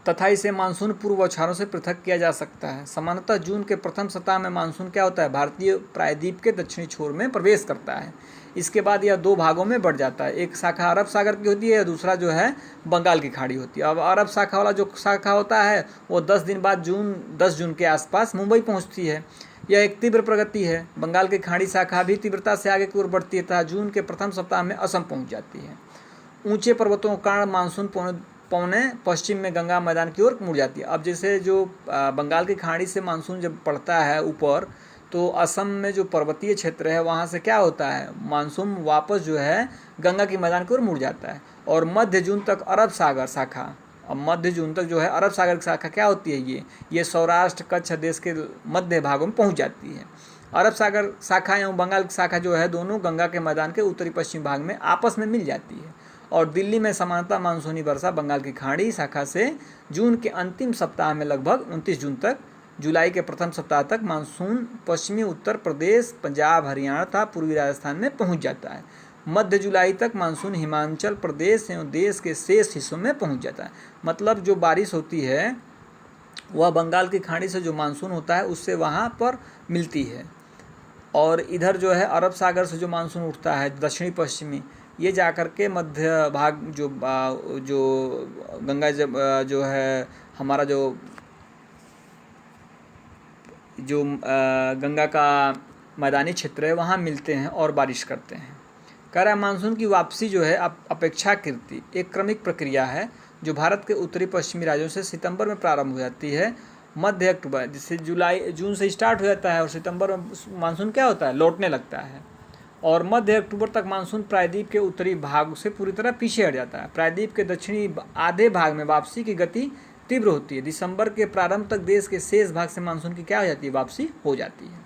तथा इसे मानसून पूर्व बौछारों से पृथक किया जा सकता है। सामान्यतः जून के प्रथम सप्ताह में मानसून क्या होता है, भारतीय प्रायद्वीप के दक्षिणी छोर में प्रवेश करता है। इसके बाद यह 2 भागों में बढ़ जाता है, एक शाखा अरब सागर की होती है, दूसरा जो है बंगाल की खाड़ी होती है। अब अरब शाखा वाला जो शाखा होता है वो 10 दिन बाद 10 जून के आसपास मुंबई पहुँचती है। यह एक तीव्र प्रगति है। बंगाल की खाड़ी शाखा भी तीव्रता से आगे की ओर बढ़ती है तथा जून के प्रथम सप्ताह में असम पहुँच जाती है। ऊंचे पर्वतों के कारण मानसून पवनें पश्चिम में गंगा मैदान की ओर मुड़ जाती है। अब जैसे जो बंगाल की खाड़ी से मानसून जब पड़ता है ऊपर, तो असम में जो पर्वतीय क्षेत्र है वहाँ से क्या होता है, मानसून वापस जो है गंगा की मैदान की ओर मुड़ जाता है और मध्य जून तक अरब सागर शाखा, अब मध्य जून तक जो है अरब सागर की शाखा क्या होती है, ये सौराष्ट्र कच्छ देश के मध्य भागों में पहुँच जाती है। अरब सागर शाखा एवं बंगाल की शाखा जो है दोनों गंगा के मैदान के उत्तरी पश्चिम भाग में आपस में मिल जाती है और दिल्ली में सामान्यतः मानसूनी वर्षा बंगाल की खाड़ी शाखा से जून के अंतिम सप्ताह में लगभग 29 जून तक, जुलाई के प्रथम सप्ताह तक मानसून पश्चिमी उत्तर प्रदेश, पंजाब, हरियाणा तथा पूर्वी राजस्थान में पहुंच जाता है। मध्य जुलाई तक मानसून हिमाचल प्रदेश एवं देश के शेष हिस्सों में पहुंच जाता है। मतलब जो बारिश होती है वह बंगाल की खाड़ी से जो मानसून होता है उससे वहाँ पर मिलती है, और इधर जो है अरब सागर से जो मानसून उठता है दक्षिणी पश्चिमी, ये जा कर के मध्य भाग जो गंगा जो है हमारा जो गंगा का मैदानी क्षेत्र है वहाँ मिलते हैं और बारिश करते हैं। कह रहा है मानसून की वापसी जो है अपेक्षाकृत एक क्रमिक प्रक्रिया है जो भारत के उत्तरी पश्चिमी राज्यों से सितंबर में प्रारंभ हो जाती है मध्य अक्टूबर, जिससे जून से स्टार्ट हो जाता है और सितंबर में मानसून क्या होता है, लौटने लगता है, और मध्य अक्टूबर तक मानसून प्रायद्वीप के उत्तरी भाग से पूरी तरह पीछे हट जाता है। प्रायद्वीप के दक्षिणी आधे भाग में वापसी की गति तीव्र होती है। दिसंबर के प्रारंभ तक देश के शेष भाग से मानसून की क्या हो जाती है, वापसी हो जाती है।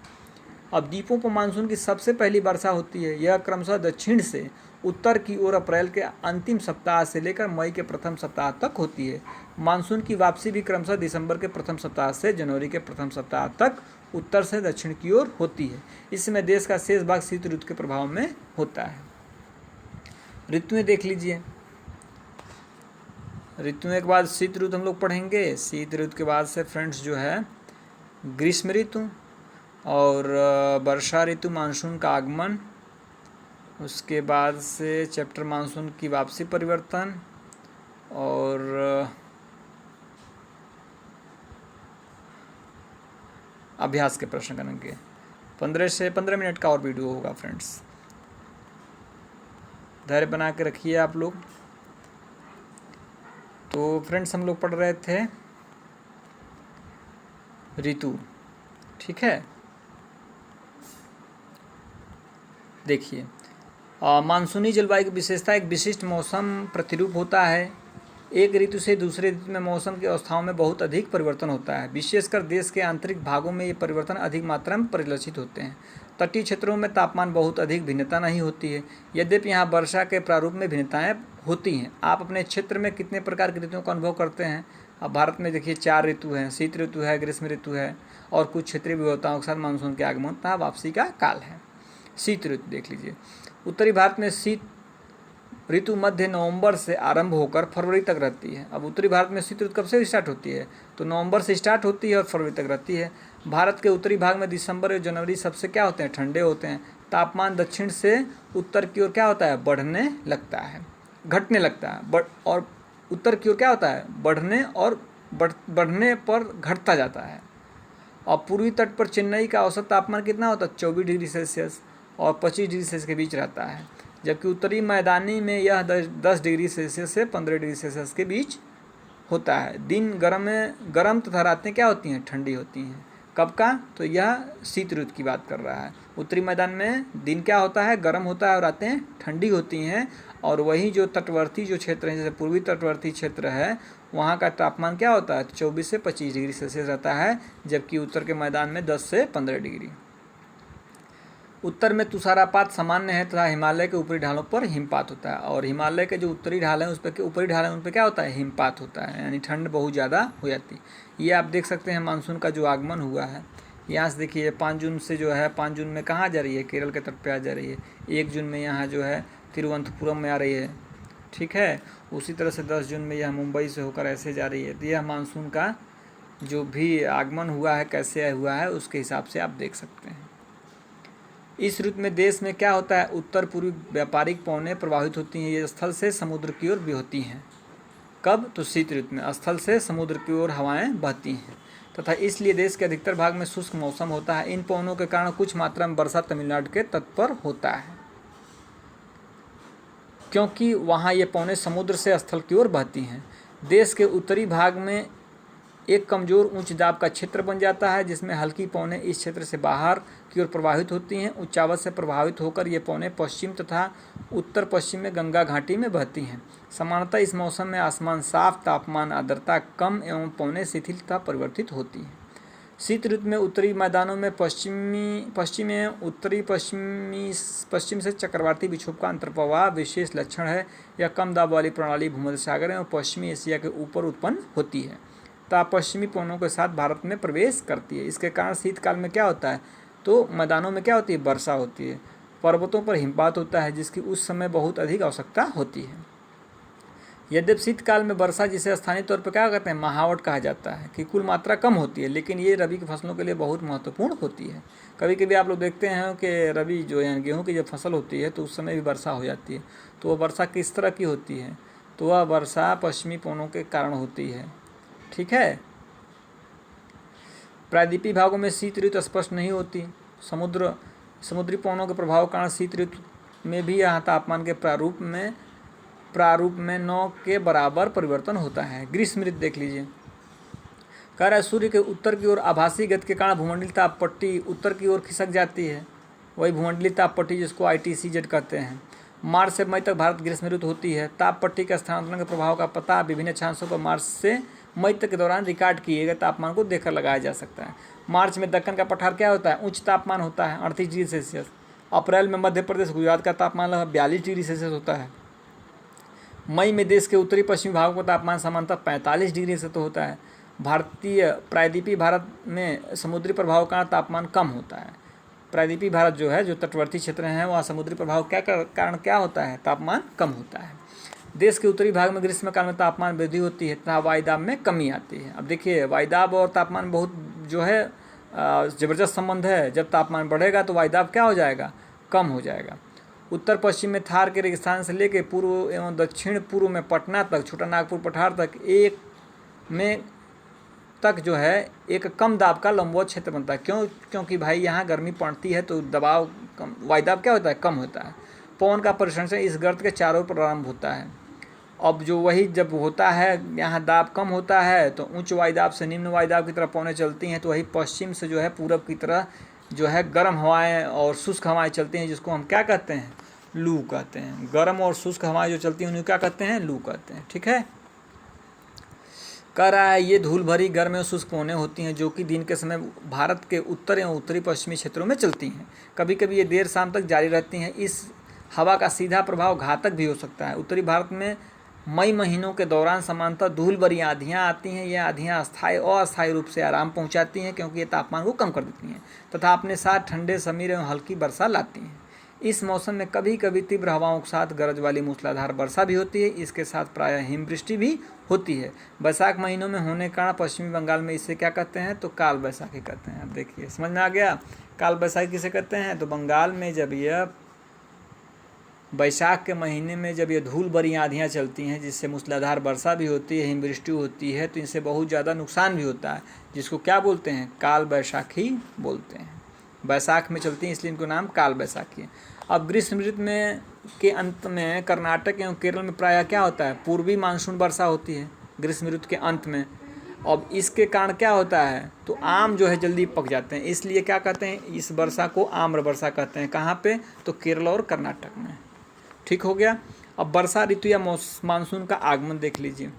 अब द्वीपों पर मानसून की सबसे पहली वर्षा होती है। यह क्रमशः दक्षिण से उत्तर की ओर अप्रैल के अंतिम सप्ताह से लेकर मई के प्रथम सप्ताह तक होती है। मानसून की वापसी भी क्रमशः दिसंबर के प्रथम सप्ताह से जनवरी के प्रथम सप्ताह तक उत्तर से दक्षिण की ओर होती है। इसमें देश का शेष भाग शीत ऋतु के प्रभाव में होता है। ऋतुएं देख लीजिए। ऋतुएं के बाद शीत ऋतु हम लोग पढ़ेंगे। शीत ऋतु के बाद से फ्रेंड्स जो है ग्रीष्म ऋतु और वर्षा ऋतु, मानसून का आगमन, उसके बाद से चैप्टर मानसून की वापसी परिवर्तन, और अभ्यास के प्रश्न करेंगे। 15 से 15 मिनट का और वीडियो होगा फ्रेंड्स, धैर्य बना के रखिए आप लोग। तो फ्रेंड्स हम लोग पढ़ रहे थे ऋतु, ठीक है। देखिए मानसूनी जलवायु की विशेषता एक विशिष्ट मौसम प्रतिरूप होता है। एक ऋतु से दूसरे ऋतु में मौसम की अवस्थाओं में बहुत अधिक परिवर्तन होता है। विशेषकर देश के आंतरिक भागों में ये परिवर्तन अधिक मात्रा में परिलक्षित होते हैं। तटीय क्षेत्रों में तापमान बहुत अधिक भिन्नता नहीं होती है, यद्यपि यहाँ वर्षा के प्रारूप में भिन्नताएं होती हैं। आप अपने क्षेत्र में कितने प्रकार की ऋतुओं का अनुभव करते हैं? अब भारत में देखिए 4 ऋतु हैं, शीत ऋतु है, ग्रीष्म ऋतु है, और कुछ क्षेत्रीय विविधताओं के साथ मानसून के आगमन तथा वापसी का काल है। शीत ऋतु देख लीजिए। उत्तरी भारत में शीत ऋतु मध्य नवंबर से आरंभ होकर फरवरी तक रहती है। अब उत्तरी भारत में शीत ऋतु कब से स्टार्ट होती है? तो नवंबर से स्टार्ट होती है और फरवरी तक रहती है। भारत के उत्तरी भाग में दिसंबर और जनवरी सबसे क्या होते हैं, ठंडे होते हैं। तापमान दक्षिण से उत्तर की ओर क्या होता है, बढ़ने लगता है, घटने लगता है, और उत्तर की ओर क्या होता है, बढ़ने पर घटता जाता है। और पूर्वी तट पर चेन्नई का औसत तापमान कितना होता है, 24 डिग्री सेल्सियस और 25 डिग्री सेल्सियस के बीच रहता है, जबकि उत्तरी मैदानी में यह 10 डिग्री सेल्सियस से 15 डिग्री सेल्सियस के बीच होता है। दिन गर्म तथा रातें क्या होती हैं, ठंडी होती हैं। कब का? तो यह शीत ऋतु की बात कर रहा है। उत्तरी मैदान में दिन क्या होता है, गर्म होता है और रातें ठंडी होती हैं। और वही जो तटवर्ती जो क्षेत्र हैं, जैसे पूर्वी तटवर्ती क्षेत्र है, वहाँ का तापमान क्या होता है, 24 से 25 डिग्री सेल्सियस रहता है, जबकि उत्तर के मैदान में 10 से 15 डिग्री। उत्तर में तुषारपात सामान्य है तथा हिमालय के ऊपरी ढालों पर हिमपात होता है। और हिमालय के जो उत्तरी ढाल हैं उस पर ऊपरी ढाल हैं उन पर क्या होता है, हिमपात होता है, यानी ठंड बहुत ज़्यादा हो जाती है। ये आप देख सकते हैं मानसून का जो आगमन हुआ है। यहाँ से देखिए 5 जून से जो है, 5 जून में कहाँ जा रही है, केरल के तट पे आ जा रही है। 1 जून में यहाँ जो है तिरुवनंतपुरम में आ रही है, ठीक है। उसी तरह से 10 जून में यह मुंबई से होकर ऐसे जा रही है। तो यह मानसून का जो भी आगमन हुआ है, कैसे हुआ है, उसके हिसाब से आप देख सकते हैं। इस ऋतु में देश में क्या होता है, उत्तर पूर्वी व्यापारिक पवनें प्रभावित होती हैं। ये स्थल से समुद्र की ओर भी होती हैं। कब? तो शीत ऋतु में स्थल से समुद्र की ओर हवाएं बहती हैं तथा इसलिए देश के अधिकतर भाग में शुष्क मौसम होता है। इन पवनों के कारण कुछ मात्रा में वर्षा तमिलनाडु के तट पर होता है, क्योंकि वहाँ ये पवनें समुद्र से स्थल की ओर बहती हैं। देश के उत्तरी भाग में एक कमज़ोर उच्च दाब का क्षेत्र बन जाता है, जिसमें हल्की पवनें इस क्षेत्र से बाहर की ओर प्रवाहित होती हैं। उच्चावत से प्रभावित होकर ये पवनें पश्चिम तथा उत्तर पश्चिम में गंगा घाटी में बहती हैं। सामान्यतः इस मौसम में आसमान साफ, तापमान आर्द्रता कम एवं पवनें शिथिल तथा परिवर्तित होती हैं। शीत ऋतु में उत्तरी मैदानों में पश्चिम एवं उत्तरी पश्चिम से चक्रवाती विक्षोभ का अंतर्प्रवाह विशेष लक्षण है। यह कम दाब वाली प्रणाली भूमध्य सागर एवं पश्चिमी एशिया के ऊपर उत्पन्न होती है तथा पश्चिमी पवनों के साथ भारत में प्रवेश करती है। इसके कारण शीतकाल में क्या होता है, तो मैदानों में क्या होती है, वर्षा होती है। पर्वतों पर हिमपात होता है जिसकी उस समय बहुत अधिक आवश्यकता होती है। यद्यपि शीतकाल में वर्षा, जिसे स्थानीय तौर पर क्या कहते हैं, महावट कहा जाता है, की कुल मात्रा कम होती है, लेकिन ये रबी की फसलों के लिए बहुत महत्वपूर्ण होती है। कभी कभी आप लोग देखते हैं कि रबी जो है गेहूँ की जब फसल होती है तो उस समय भी वर्षा हो जाती है। तो वह वर्षा किस तरह की होती है? तो वह वर्षा पश्चिमी पवनों के कारण होती है। ठीक है। प्रायद्वीपीय भागों में शीत ऋतु स्पष्ट नहीं होती। समुद्री पवनों के प्रभाव के कारण शीत ऋतु में भी यहाँ तापमान के प्रारूप में 9 के बराबर परिवर्तन होता है। ग्रीष्म ऋतु देख लीजिए। कह रहा है सूर्य के उत्तर की ओर आभासी गति के कारण भूमंडलीय ताप पट्टी उत्तर की ओर खिसक जाती है। वही भूमंडलीय ताप पट्टी जिसको ITCZ कहते हैं। मार्च से मई तक भारत ग्रीष्म ऋतु होती है। ताप पट्टी के स्थानांतरण के प्रभाव का पता विभिन्न अक्षांशों पर मार्च से मई तक के दौरान रिकॉर्ड किए गए तापमान को देखकर लगाया जा सकता है। मार्च में दक्कन का पठार क्या होता है? उच्च तापमान होता है 38 डिग्री सेल्सियस। अप्रैल में मध्य प्रदेश गुजरात का तापमान लगभग 42 डिग्री सेल्सियस होता है। मई में देश के उत्तरी पश्चिमी भागों का तापमान सामान्यतः 45 डिग्री से तो होता है। भारतीय प्रायद्वीपीय भारत में समुद्री प्रभाव का तापमान कम होता है। प्रायद्वीपीय भारत जो है, जो तटवर्ती क्षेत्र हैं, वहाँ समुद्री प्रभाव कारण क्या होता है? तापमान कम होता है। देश के उत्तरी भाग में ग्रीष्मकाल में तापमान वृद्धि होती है तथा वायुदाब में कमी आती है। अब देखिए, वायुदाब और तापमान बहुत जो है ज़बरदस्त संबंध है। जब तापमान बढ़ेगा तो वायुदाब क्या हो जाएगा? कम हो जाएगा। उत्तर पश्चिम में थार के रेगिस्तान से लेकर पूर्व एवं दक्षिण पूर्व में पटना तक, छोटा नागपुर पठार तक जो है एक कम दाब का लंबवत क्षेत्र बनता है। क्योंकि भाई यहाँ गर्मी पड़ती है तो दबाव कम, वायुदाब क्या होता है? कम होता है। पवन का परिसंचरण इस गर्त के चारों ओर प्रारंभ होता है। अब जो वही जब होता है, यहाँ दाब कम होता है तो उच्च वायुदाब से निम्न वायुदाब की तरफ पवनें चलती हैं। तो वही पश्चिम से जो है पूरब की तरह जो है गर्म हवाएं और शुष्क हवाएं चलती हैं, जिसको हम क्या कहते हैं? लू कहते हैं। गर्म और शुष्क हवाएं जो चलती हैं उन्हें क्या कहते हैं? लू कहते हैं। ठीक है। कह रहा है ये धूल भरी गर्म एवं शुष्क पवनें होती हैं जो कि दिन के समय भारत के उत्तर एवं उत्तरी पश्चिमी क्षेत्रों में चलती हैं। कभी कभी ये देर शाम तक जारी रहती हैं। इस हवा का सीधा प्रभाव घातक भी हो सकता है। उत्तरी भारत में मई महीनों के दौरान सामान्यतः धूल भरी आंधियाँ आती हैं। ये आंधियाँ अस्थायी रूप से आराम पहुँचाती हैं क्योंकि ये तापमान को कम कर देती हैं तथा अपने साथ ठंडे समीर एवं हल्की वर्षा लाती हैं। इस मौसम में कभी कभी तीव्र हवाओं के साथ गरज वाली मूसलाधार वर्षा भी होती है। इसके साथ प्रायः हिमवृष्टि भी होती है। बैसाख महीनों में होने के कारण पश्चिमी बंगाल में इसे क्या कहते हैं? तो काल बैसाखी कहते हैं। अब देखिए, समझ में आ गया काल बैसाखी किसे कहते हैं? तो बंगाल में जब यह बैसाख के महीने में जब ये धूल भरी आंधियाँ चलती हैं, जिससे मूसलाधार वर्षा भी होती है, हिमवृष्टि होती है, तो इनसे बहुत ज़्यादा नुकसान भी होता है, जिसको क्या बोलते हैं? काल बैसाखी बोलते हैं। बैसाख में चलती हैं इसलिए इनको नाम काल बैसाखी है। अब ग्रीष्म ऋतु में के अंत में कर्नाटक एवं केरल में प्रायः क्या होता है? पूर्वी मानसून वर्षा होती है ग्रीष्म ऋतु के अंत में। अब इसके कारण क्या होता है? तो आम जो है जल्दी पक जाते हैं, इसलिए क्या कहते हैं? इस वर्षा को आम्र वर्षा कहते हैं। कहाँ पे? तो केरल और कर्नाटक में। ठीक हो गया। अब वर्षा ऋतु या मानसून का आगमन देख लीजिए।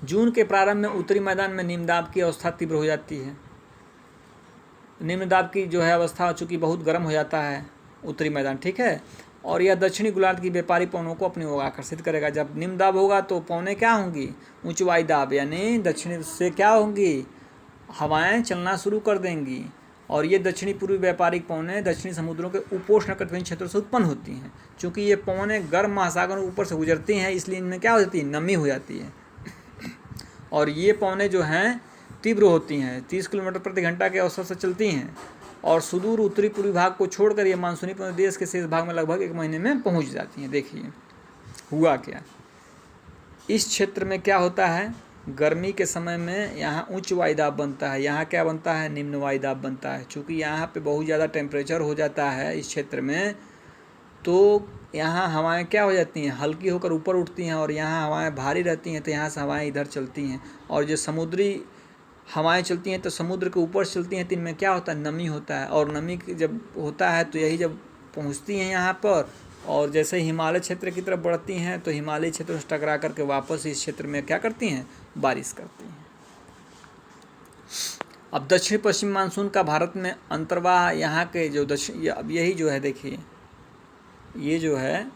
जून के प्रारंभ में उत्तरी मैदान में निम्न दाब की अवस्था तीव्र हो जाती है। निम्न दाब की जो है अवस्था चूँकि बहुत गर्म हो जाता है उत्तरी मैदान। ठीक है। और यह दक्षिणी गोलार्ध की व्यापारी पवनों को अपनी ओर आकर्षित करेगा। जब निम्न दाब होगा तो पवनें क्या होंगी? उच्च वायुदाब यानी दक्षिण से क्या होंगी? हवाएं चलना शुरू कर देंगी। और ये दक्षिणी पूर्वी व्यापारिक पवनें दक्षिणी समुद्रों के उपोष्णकटिबंधीय क्षेत्रों से उत्पन्न होती हैं। चूँकि ये पवनें गर्म महासागर ऊपर से गुजरती हैं, इसलिए इनमें क्या हो जाती है? नमी हो जाती है। और ये पवनें जो हैं तीव्र होती हैं, 30 किलोमीटर प्रति घंटा के औसत से चलती हैं। और सुदूर उत्तरी पूर्वी भाग को छोड़कर ये मानसूनी पवनें देश के शेष भाग में लगभग 1 महीने में पहुंच जाती हैं। देखिए हुआ क्या, इस क्षेत्र में क्या होता है? गर्मी के समय में यहाँ उच्च वायुदाब बनता है, यहाँ क्या बनता है? निम्न वायुदाब बनता है। चूँकि यहाँ पे बहुत ज़्यादा टेम्परेचर हो जाता है इस क्षेत्र में, तो यहाँ हवाएं क्या हो जाती हैं? हल्की होकर ऊपर उठती हैं। और यहाँ हवाएं भारी रहती हैं तो यहाँ से हवाएं इधर चलती हैं। और जो समुद्री हवाएं चलती हैं तो समुद्र के ऊपर चलती हैं, तो इनमें क्या होता है? नमी होता है। और नमी जब होता है तो यही जब पहुँचती हैं यहाँ पर, और जैसे हिमालय क्षेत्र की तरफ बढ़ती हैं तो हिमालय क्षेत्र से टकरा करके वापस इस क्षेत्र में क्या करती हैं? बारिश करती हैं। अब दक्षिण पश्चिम मानसून का भारत में अंतर्वाह यहाँ के जो दक्षिण, अब यही जो है देखिए, ये जो है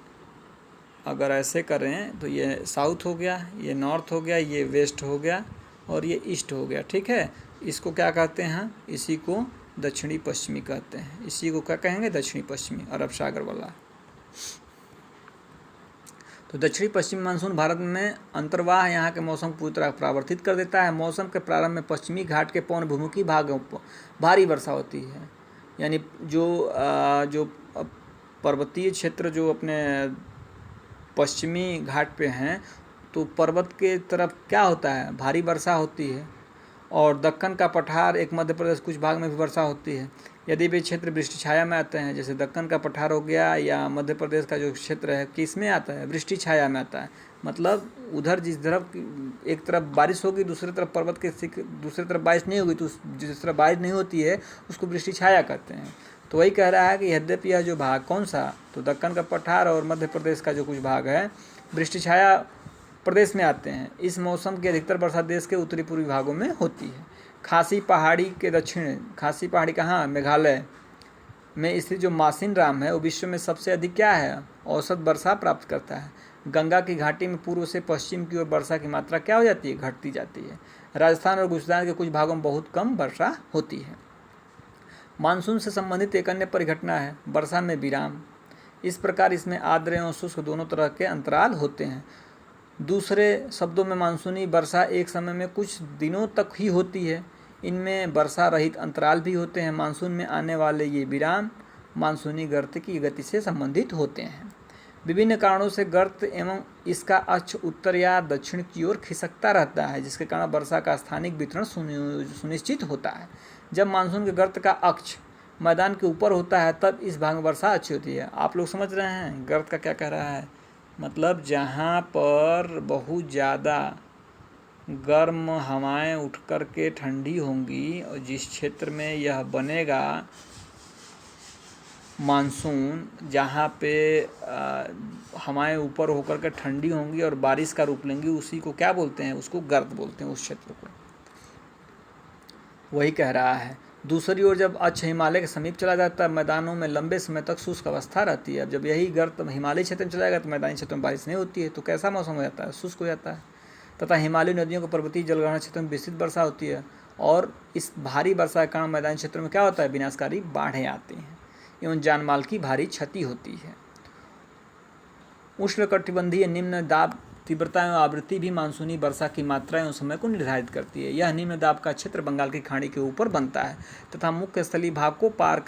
अगर ऐसे करें तो ये साउथ हो गया, ये नॉर्थ हो गया, ये वेस्ट हो गया और ये ईस्ट हो गया। ठीक है। इसको क्या कहते हैं? इसी को दक्षिणी पश्चिमी कहते हैं। इसी को क्या कहेंगे? दक्षिणी पश्चिमी, अरब सागर वाला। तो दक्षिणी पश्चिमी मानसून भारत में अंतर्वाह यहाँ के मौसम को पूरी तरह परावर्तित कर देता है। मौसम के प्रारंभ में पश्चिमी घाट के पवनभूमुखी भागों पर भारी वर्षा होती है। यानी जो पर्वतीय क्षेत्र जो अपने पश्चिमी घाट पे हैं, तो पर्वत के तरफ क्या होता है? भारी वर्षा होती है। और दक्कन का पठार, एक मध्य प्रदेश कुछ भाग में भी वर्षा होती है। यदि वे क्षेत्र वृष्टि छाया में आते हैं, जैसे दक्कन का पठार हो गया या मध्य प्रदेश का जो क्षेत्र है, किस में आता है? वृष्टि छाया में आता है। मतलब उधर जिस तरफ एक तरफ बारिश होगी, दूसरी तरफ पर्वत के दूसरी तरफ बारिश नहीं होगी, तो जिस तरफ बारिश नहीं होती है उसको वृष्टि छाया कहते हैं। तो वही कह रहा है कि यद्यपि यह जो भाग कौन सा, तो दक्कन का पठार और मध्य प्रदेश का जो कुछ भाग है वृष्टि छाया प्रदेश में आते हैं। इस मौसम की अधिकतर वर्षा देश के उत्तरी पूर्वी भागों में होती है। खासी पहाड़ी के दक्षिण, खासी पहाड़ी कहाँ? मेघालय में स्थित जो मासिनराम है वो विश्व में सबसे अधिक क्या है? औसत वर्षा प्राप्त करता है। गंगा की घाटी में पूर्व से पश्चिम की ओर वर्षा की मात्रा क्या हो जाती है? घटती जाती है। राजस्थान और गुजरात के कुछ भागों में बहुत कम वर्षा होती है। मानसून से संबंधित एक अन्य परिघटना है वर्षा में विराम। इस प्रकार इसमें आर्द्र एवं शुष्क दोनों तरह के अंतराल होते हैं। दूसरे शब्दों में मानसूनी वर्षा एक समय में कुछ दिनों तक ही होती है। इनमें वर्षा रहित अंतराल भी होते हैं। मानसून में आने वाले ये विराम मानसूनी गर्त की गति से संबंधित होते हैं। विभिन्न कारणों से गर्त एवं इसका अक्ष उत्तर या दक्षिण की ओर खिसकता रहता है, जिसके कारण वर्षा का स्थानिक वितरण सुनिश्चित होता है। जब मानसून के गर्त का अक्ष मैदान के ऊपर होता है तब इस भाग में वर्षा अच्छी होती है। आप लोग समझ रहे हैं गर्त का क्या कह रहा है? मतलब जहाँ पर बहुत ज़्यादा गर्म हवाएं उठ कर के ठंडी होंगी, और जिस क्षेत्र में यह बनेगा मानसून, जहाँ पे हवाएं ऊपर होकर के ठंडी होंगी और बारिश का रूप लेंगी, उसी को क्या बोलते हैं? उसको गर्त बोलते हैं, उस क्षेत्र को। वही कह रहा है। दूसरी ओर जब अक्ष हिमालय के समीप चला जाता है, मैदानों में लंबे समय तक शुष्क अवस्था रहती है। अब जब यही गर्त हिमालय क्षेत्र में चला जाएगा तो मैदानी क्षेत्रों में बारिश नहीं होती है, तो कैसा मौसम हो जाता है? शुष्क हो जाता है। तथा हिमालयी नदियों को पर्वतीय जलग्रहण क्षेत्र में विस्तृत वर्षा होती है, और इस भारी वर्षा के कारण मैदानी क्षेत्रों में क्या होता है? विनाशकारी बाढ़ें आती हैं एवं जानमाल की भारी क्षति होती है। उष्णकटिबंधीय निम्न दाब तीव्रता एवं आवृत्ति भी मानसूनी वर्षा की मात्रा एवं समय को निर्धारित करती है। यह निम्न दाब का क्षेत्र बंगाल की खाड़ी के ऊपर बनता है तथा मुख्य स्थलीय भाग को पार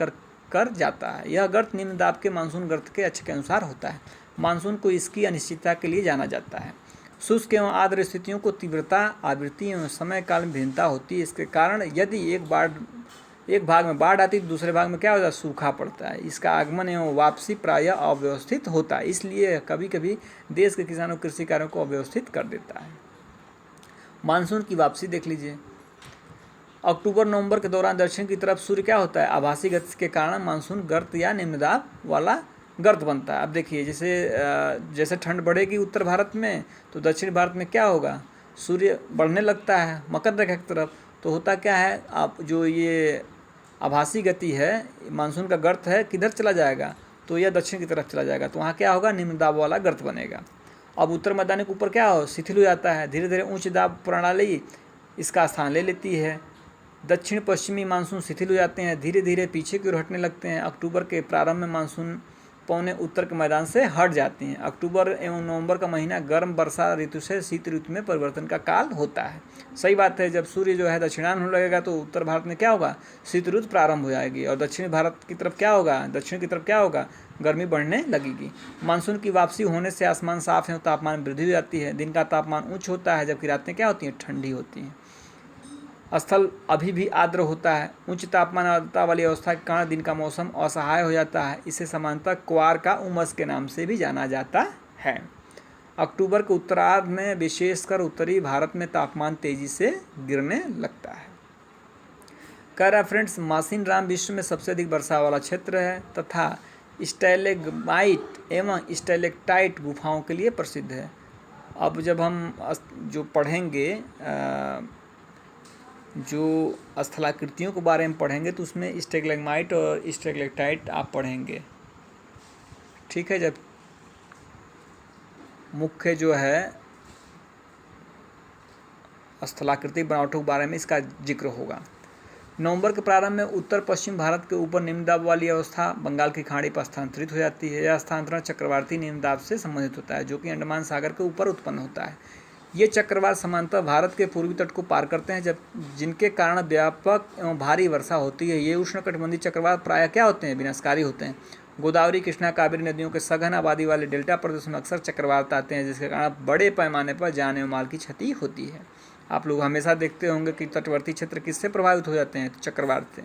कर जाता है। यह गर्त निम्न दाब के मानसून गर्त के अक्ष के अनुसार होता है। मानसून को इसकी अनिश्चितता के लिए जाना जाता है। शुष्क एवं आर्द्र स्थितियों को तीव्रता, आवृत्ति एवं समय काल में भिन्नता होती है। इसके कारण यदि एक भाग में बाढ़ आती है तो दूसरे भाग में क्या होता है? सूखा पड़ता है। इसका आगमन एवं वापसी प्रायः अव्यवस्थित होता है, इसलिए कभी कभी देश के किसानों कृषि कार्यों को अव्यवस्थित कर देता है। मानसून की वापसी देख लीजिए। अक्टूबर नवंबर के दौरान दक्षिण की तरफ सूर्य क्या होता है? आभासी गति के कारण मानसून गर्त या निम्नदाब वाला गर्त बनता है। अब देखिए, जैसे ठंड बढ़ेगी उत्तर भारत में, तो दक्षिण भारत में क्या होगा? सूर्य बढ़ने लगता है मकर रेखा की तरफ। तो होता क्या है, आप जो ये आभासी गति है, मानसून का गर्त है, किधर चला जाएगा? तो यह दक्षिण की तरफ चला जाएगा, तो वहाँ क्या होगा? निम्न दाब वाला गर्त बनेगा। अब उत्तर मैदानी के ऊपर क्या हो? शिथिल हो जाता है। धीरे धीरे उच्च दाब प्रणाली इसका स्थान ले लेती है। दक्षिण पश्चिमी मानसून शिथिल हो जाते हैं, धीरे धीरे पीछे की ओर हटने लगते हैं। अक्टूबर के प्रारंभ में मानसून पौने उत्तर के मैदान से हट जाती हैं। अक्टूबर एवं नवंबर का महीना गर्म वर्षा ऋतु से शीत ऋतु में परिवर्तन का काल होता है। सही बात है, जब सूर्य जो है दक्षिणायन होने लगेगा तो उत्तर भारत में क्या होगा? शीत ऋतु प्रारंभ हो जाएगी, और दक्षिणी भारत की तरफ क्या होगा? दक्षिण की तरफ क्या होगा? गर्मी बढ़ने लगेगी। मानसून की वापसी होने से आसमान साफ एवं तापमान में वृद्धि हो जाती है। दिन का तापमान उच्च होता है, जबकि रातें क्या होती हैं? ठंडी होती हैं। स्थल अभी भी आर्द्र होता है। उच्च तापमान और आर्द्रता वाली अवस्था के कारण दिन का मौसम असहाय हो जाता है। इसे सामान्यतः क्वार का उमस के नाम से भी जाना जाता है। अक्टूबर के उत्तरार्ध में विशेषकर उत्तरी भारत में तापमान तेजी से गिरने लगता है। कह रहा फ्रेंड्स, मासिनराम विश्व में सबसे अधिक वर्षा वाला क्षेत्र है तथा स्टैलेग्माइट एवं स्टैलेक्टाइट गुफाओं के लिए प्रसिद्ध है। अब जब हम जो पढ़ेंगे जो स्थलाकृतियों के बारे में पढ़ेंगे तो उसमें स्टैलेग्माइट और स्टैलेक्टाइट आप पढ़ेंगे, ठीक है। जब मुख्य जो है स्थलाकृतिक बनावटों के बारे में इसका जिक्र होगा। नवंबर के प्रारंभ में उत्तर पश्चिम भारत के ऊपर निम्न दाब वाली अवस्था बंगाल की खाड़ी पर स्थानांतरित हो जाती है। यह स्थानांतरण चक्रवाती निम्न दाब से संबंधित होता है, जो कि अंडमान सागर के ऊपर उत्पन्न होता है। ये चक्रवात समांतर भारत के पूर्वी तट को पार करते हैं, जिनके कारण व्यापक एवं भारी वर्षा होती है। ये उष्णकटिबंधीय चक्रवात प्रायः क्या होते हैं? विनाशकारी होते हैं। गोदावरी, कृष्णा, कावेरी नदियों के सघन आबादी वाले डेल्टा प्रदेशों में अक्सर चक्रवात आते हैं, जिसके कारण बड़े पैमाने पर जान एवं माल की क्षति होती है। आप लोग हमेशा देखते होंगे कि तटवर्ती क्षेत्र किससे प्रभावित हो जाते हैं? चक्रवात से।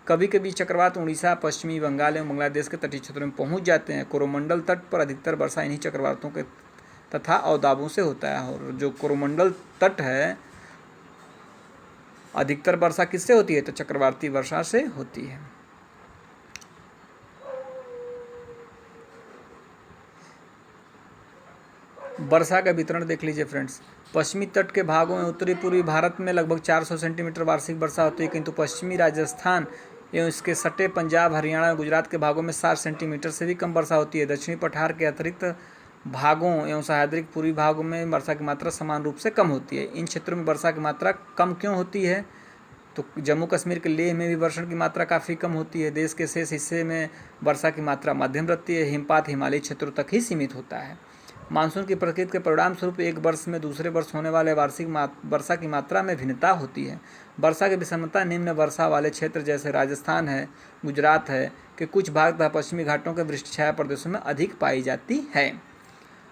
कभी कभी चक्रवात उड़ीसा, पश्चिमी बंगाल एवं बांग्लादेश के तटीय क्षेत्रों में पहुंच जाते हैं। कोरोमंडल तट पर अधिकतर वर्षा इन्हीं चक्रवातों के तथा अवदाबों से होता है। और जो कोरोमंडल तट है, अधिकतर वर्षा किससे होती है? तो चक्रवाती वर्षा से होती है। वर्षा का वितरण देख लीजिए फ्रेंड्स। पश्चिमी तट के भागों में उत्तरी पूर्वी भारत में लगभग 400 सेंटीमीटर वार्षिक वर्षा होती है, किंतु पश्चिमी राजस्थान एवं इसके सटे पंजाब, हरियाणा और गुजरात के भागों में 60 सेंटीमीटर से भी कम वर्षा होती है। दक्षिणी पठार के अतिरिक्त भागों एवं सह्याद्री पूर्वी भागों में वर्षा की मात्रा समान रूप से कम होती है। इन क्षेत्रों में वर्षा की मात्रा कम क्यों होती है? तो जम्मू कश्मीर के लेह में भी वर्षण की मात्रा काफ़ी कम होती है। देश के शेष हिस्से में वर्षा की मात्रा मध्यम रहती है। हिमपात हिमालयी क्षेत्रों तक ही सीमित होता है। मानसून की प्रकृति के परिणाम स्वरूप एक वर्ष में दूसरे वर्ष होने वाले वार्षिक वर्षा की मात्रा में भिन्नता होती है। वर्षा की विषमता निम्न वर्षा वाले क्षेत्र जैसे राजस्थान है, गुजरात है के कुछ भाग तथा पश्चिमी घाटों के वृष्टि छाया प्रदेशों में अधिक पाई जाती है।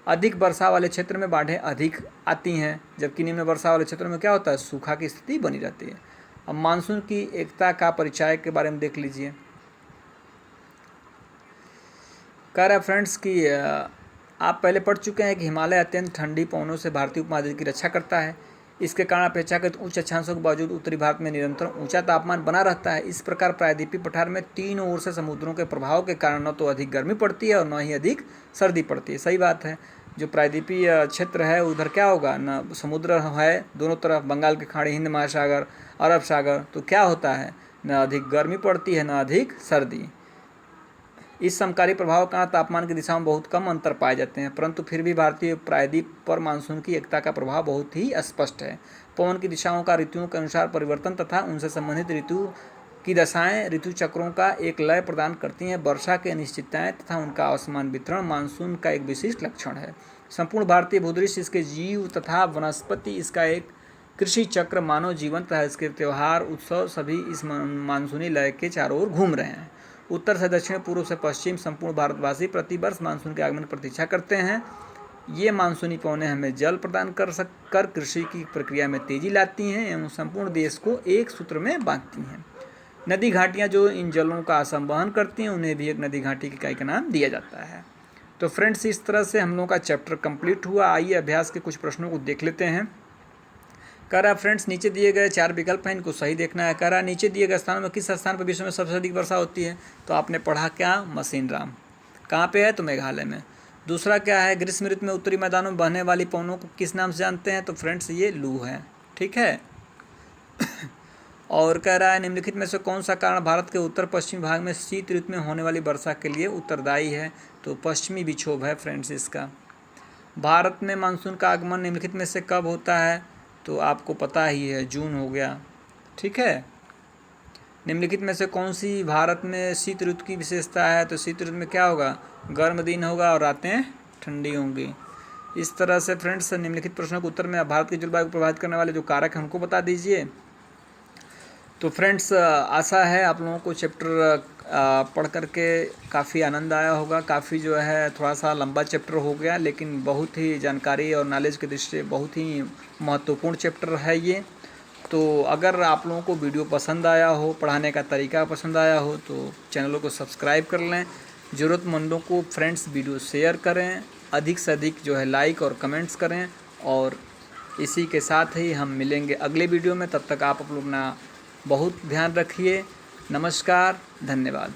अधिक वर्षा वाले क्षेत्र में बाढ़ें अधिक आती हैं, जबकि निम्न वर्षा वाले क्षेत्रों में क्या होता है? सूखा की स्थिति बनी रहती है। अब मानसून की एकता का परिचय के बारे में देख लीजिए। कह रहा है फ्रेंड्स कि आप पहले पढ़ चुके हैं कि हिमालय अत्यंत ठंडी पवनों से भारतीय उपमहाद्वीप की रक्षा करता है। इसके कारण अपेक्षाकृत उच्च अक्षांशों के बावजूद उत्तरी भारत में निरंतर ऊंचा तापमान बना रहता है। इस प्रकार प्रायद्वीपीय पठार में तीनों ओर से समुद्रों के प्रभाव के कारण न तो अधिक गर्मी पड़ती है और न ही अधिक सर्दी पड़ती है। सही बात है। जो प्रायद्वीपीय क्षेत्र है उधर क्या होगा? न समुद्र है दोनों तरफ, बंगाल की खाड़ी, हिंद महासागर, अरब सागर, तो क्या होता है? न अधिक गर्मी पड़ती है न अधिक सर्दी। इस समकारी प्रभाव के कारण तापमान की दिशा में बहुत कम अंतर पाए जाते हैं, परंतु फिर भी भारतीय प्रायद्वीप पर मानसून की एकता का प्रभाव बहुत ही स्पष्ट है। पवन की दिशाओं का ऋतुओं के अनुसार परिवर्तन तथा उनसे संबंधित ऋतु की दशाएं ऋतु चक्रों का एक लय प्रदान करती हैं। वर्षा की अनिश्चितताएं तथा उनका असमान वितरण मानसून का एक विशिष्ट लक्षण है। संपूर्ण भारतीय भूदृश्य, इसके जीव तथा वनस्पति, इसका एक कृषि चक्र, मानव जीवन तथा इसके त्यौहार, उत्सव सभी इस मानसूनी लय के चारों ओर घूम रहे हैं। उत्तर से दक्षिण, पूर्व से पश्चिम संपूर्ण भारतवासी प्रतिवर्ष मानसून के आगमन की प्रतीक्षा करते हैं। ये मानसूनी पवनें हमें जल प्रदान कर कृषि की प्रक्रिया में तेजी लाती हैं एवं संपूर्ण देश को एक सूत्र में बांधती हैं। नदी घाटियाँ जो इन जलों का संवहन करती हैं, उन्हें भी एक नदी घाटी की इकाई का नाम दिया जाता है। तो फ्रेंड्स, इस तरह से हम लोगों का चैप्टर कंप्लीट हुआ। आइए अभ्यास के कुछ प्रश्नों को देख लेते हैं। कह रहा फ्रेंड्स, नीचे दिए गए 4 विकल्प हैं, इनको सही देखना है। कह रहा नीचे दिए गए स्थानों में किस स्थान पर विश्व में सबसे अधिक वर्षा होती है? तो आपने पढ़ा क्या? मसीनराम। कहाँ पे है? तो मेघालय में। दूसरा क्या है? ग्रीष्म ऋतु में उत्तरी मैदानों में बहने वाली पवनों को किस नाम से जानते हैं? तो फ्रेंड्स ये लू है। ठीक है। और कह रहा है निम्नलिखित में से कौन सा कारण भारत के उत्तर पश्चिमी भाग में शीत ऋतु में होने वाली वर्षा के लिए उत्तरदायी है? तो पश्चिमी विक्षोभ है फ्रेंड्स इसका। भारत में मानसून का आगमन निम्नलिखित में से कब होता है? तो आपको पता ही है, जून हो गया। ठीक है। निम्नलिखित में से कौन सी भारत में शीत ऋतु की विशेषता है? तो शीत ऋतु में क्या होगा? गर्म दिन होगा और रातें ठंडी होंगी। इस तरह से फ्रेंड्स, निम्नलिखित प्रश्नों के उत्तर में भारत की जलवायु को प्रभावित करने वाले जो कारक हैं उनको बता दीजिए। तो फ्रेंड्स, आशा है आप लोगों को चैप्टर पढ़ करके काफ़ी आनंद आया होगा। काफ़ी जो है थोड़ा सा लंबा चैप्टर हो गया, लेकिन बहुत ही जानकारी और नॉलेज की दृष्टि से बहुत ही महत्वपूर्ण चैप्टर है ये। तो अगर आप लोगों को वीडियो पसंद आया हो, पढ़ाने का तरीका पसंद आया हो, तो चैनलों को सब्सक्राइब कर लें। ज़रूरतमंदों को फ्रेंड्स वीडियो शेयर करें, अधिक से अधिक जो है लाइक और कमेंट्स करें। और इसी के साथ ही हम मिलेंगे अगले वीडियो में। तब तक आप अपना बहुत ध्यान रखिए। नमस्कार, धन्यवाद।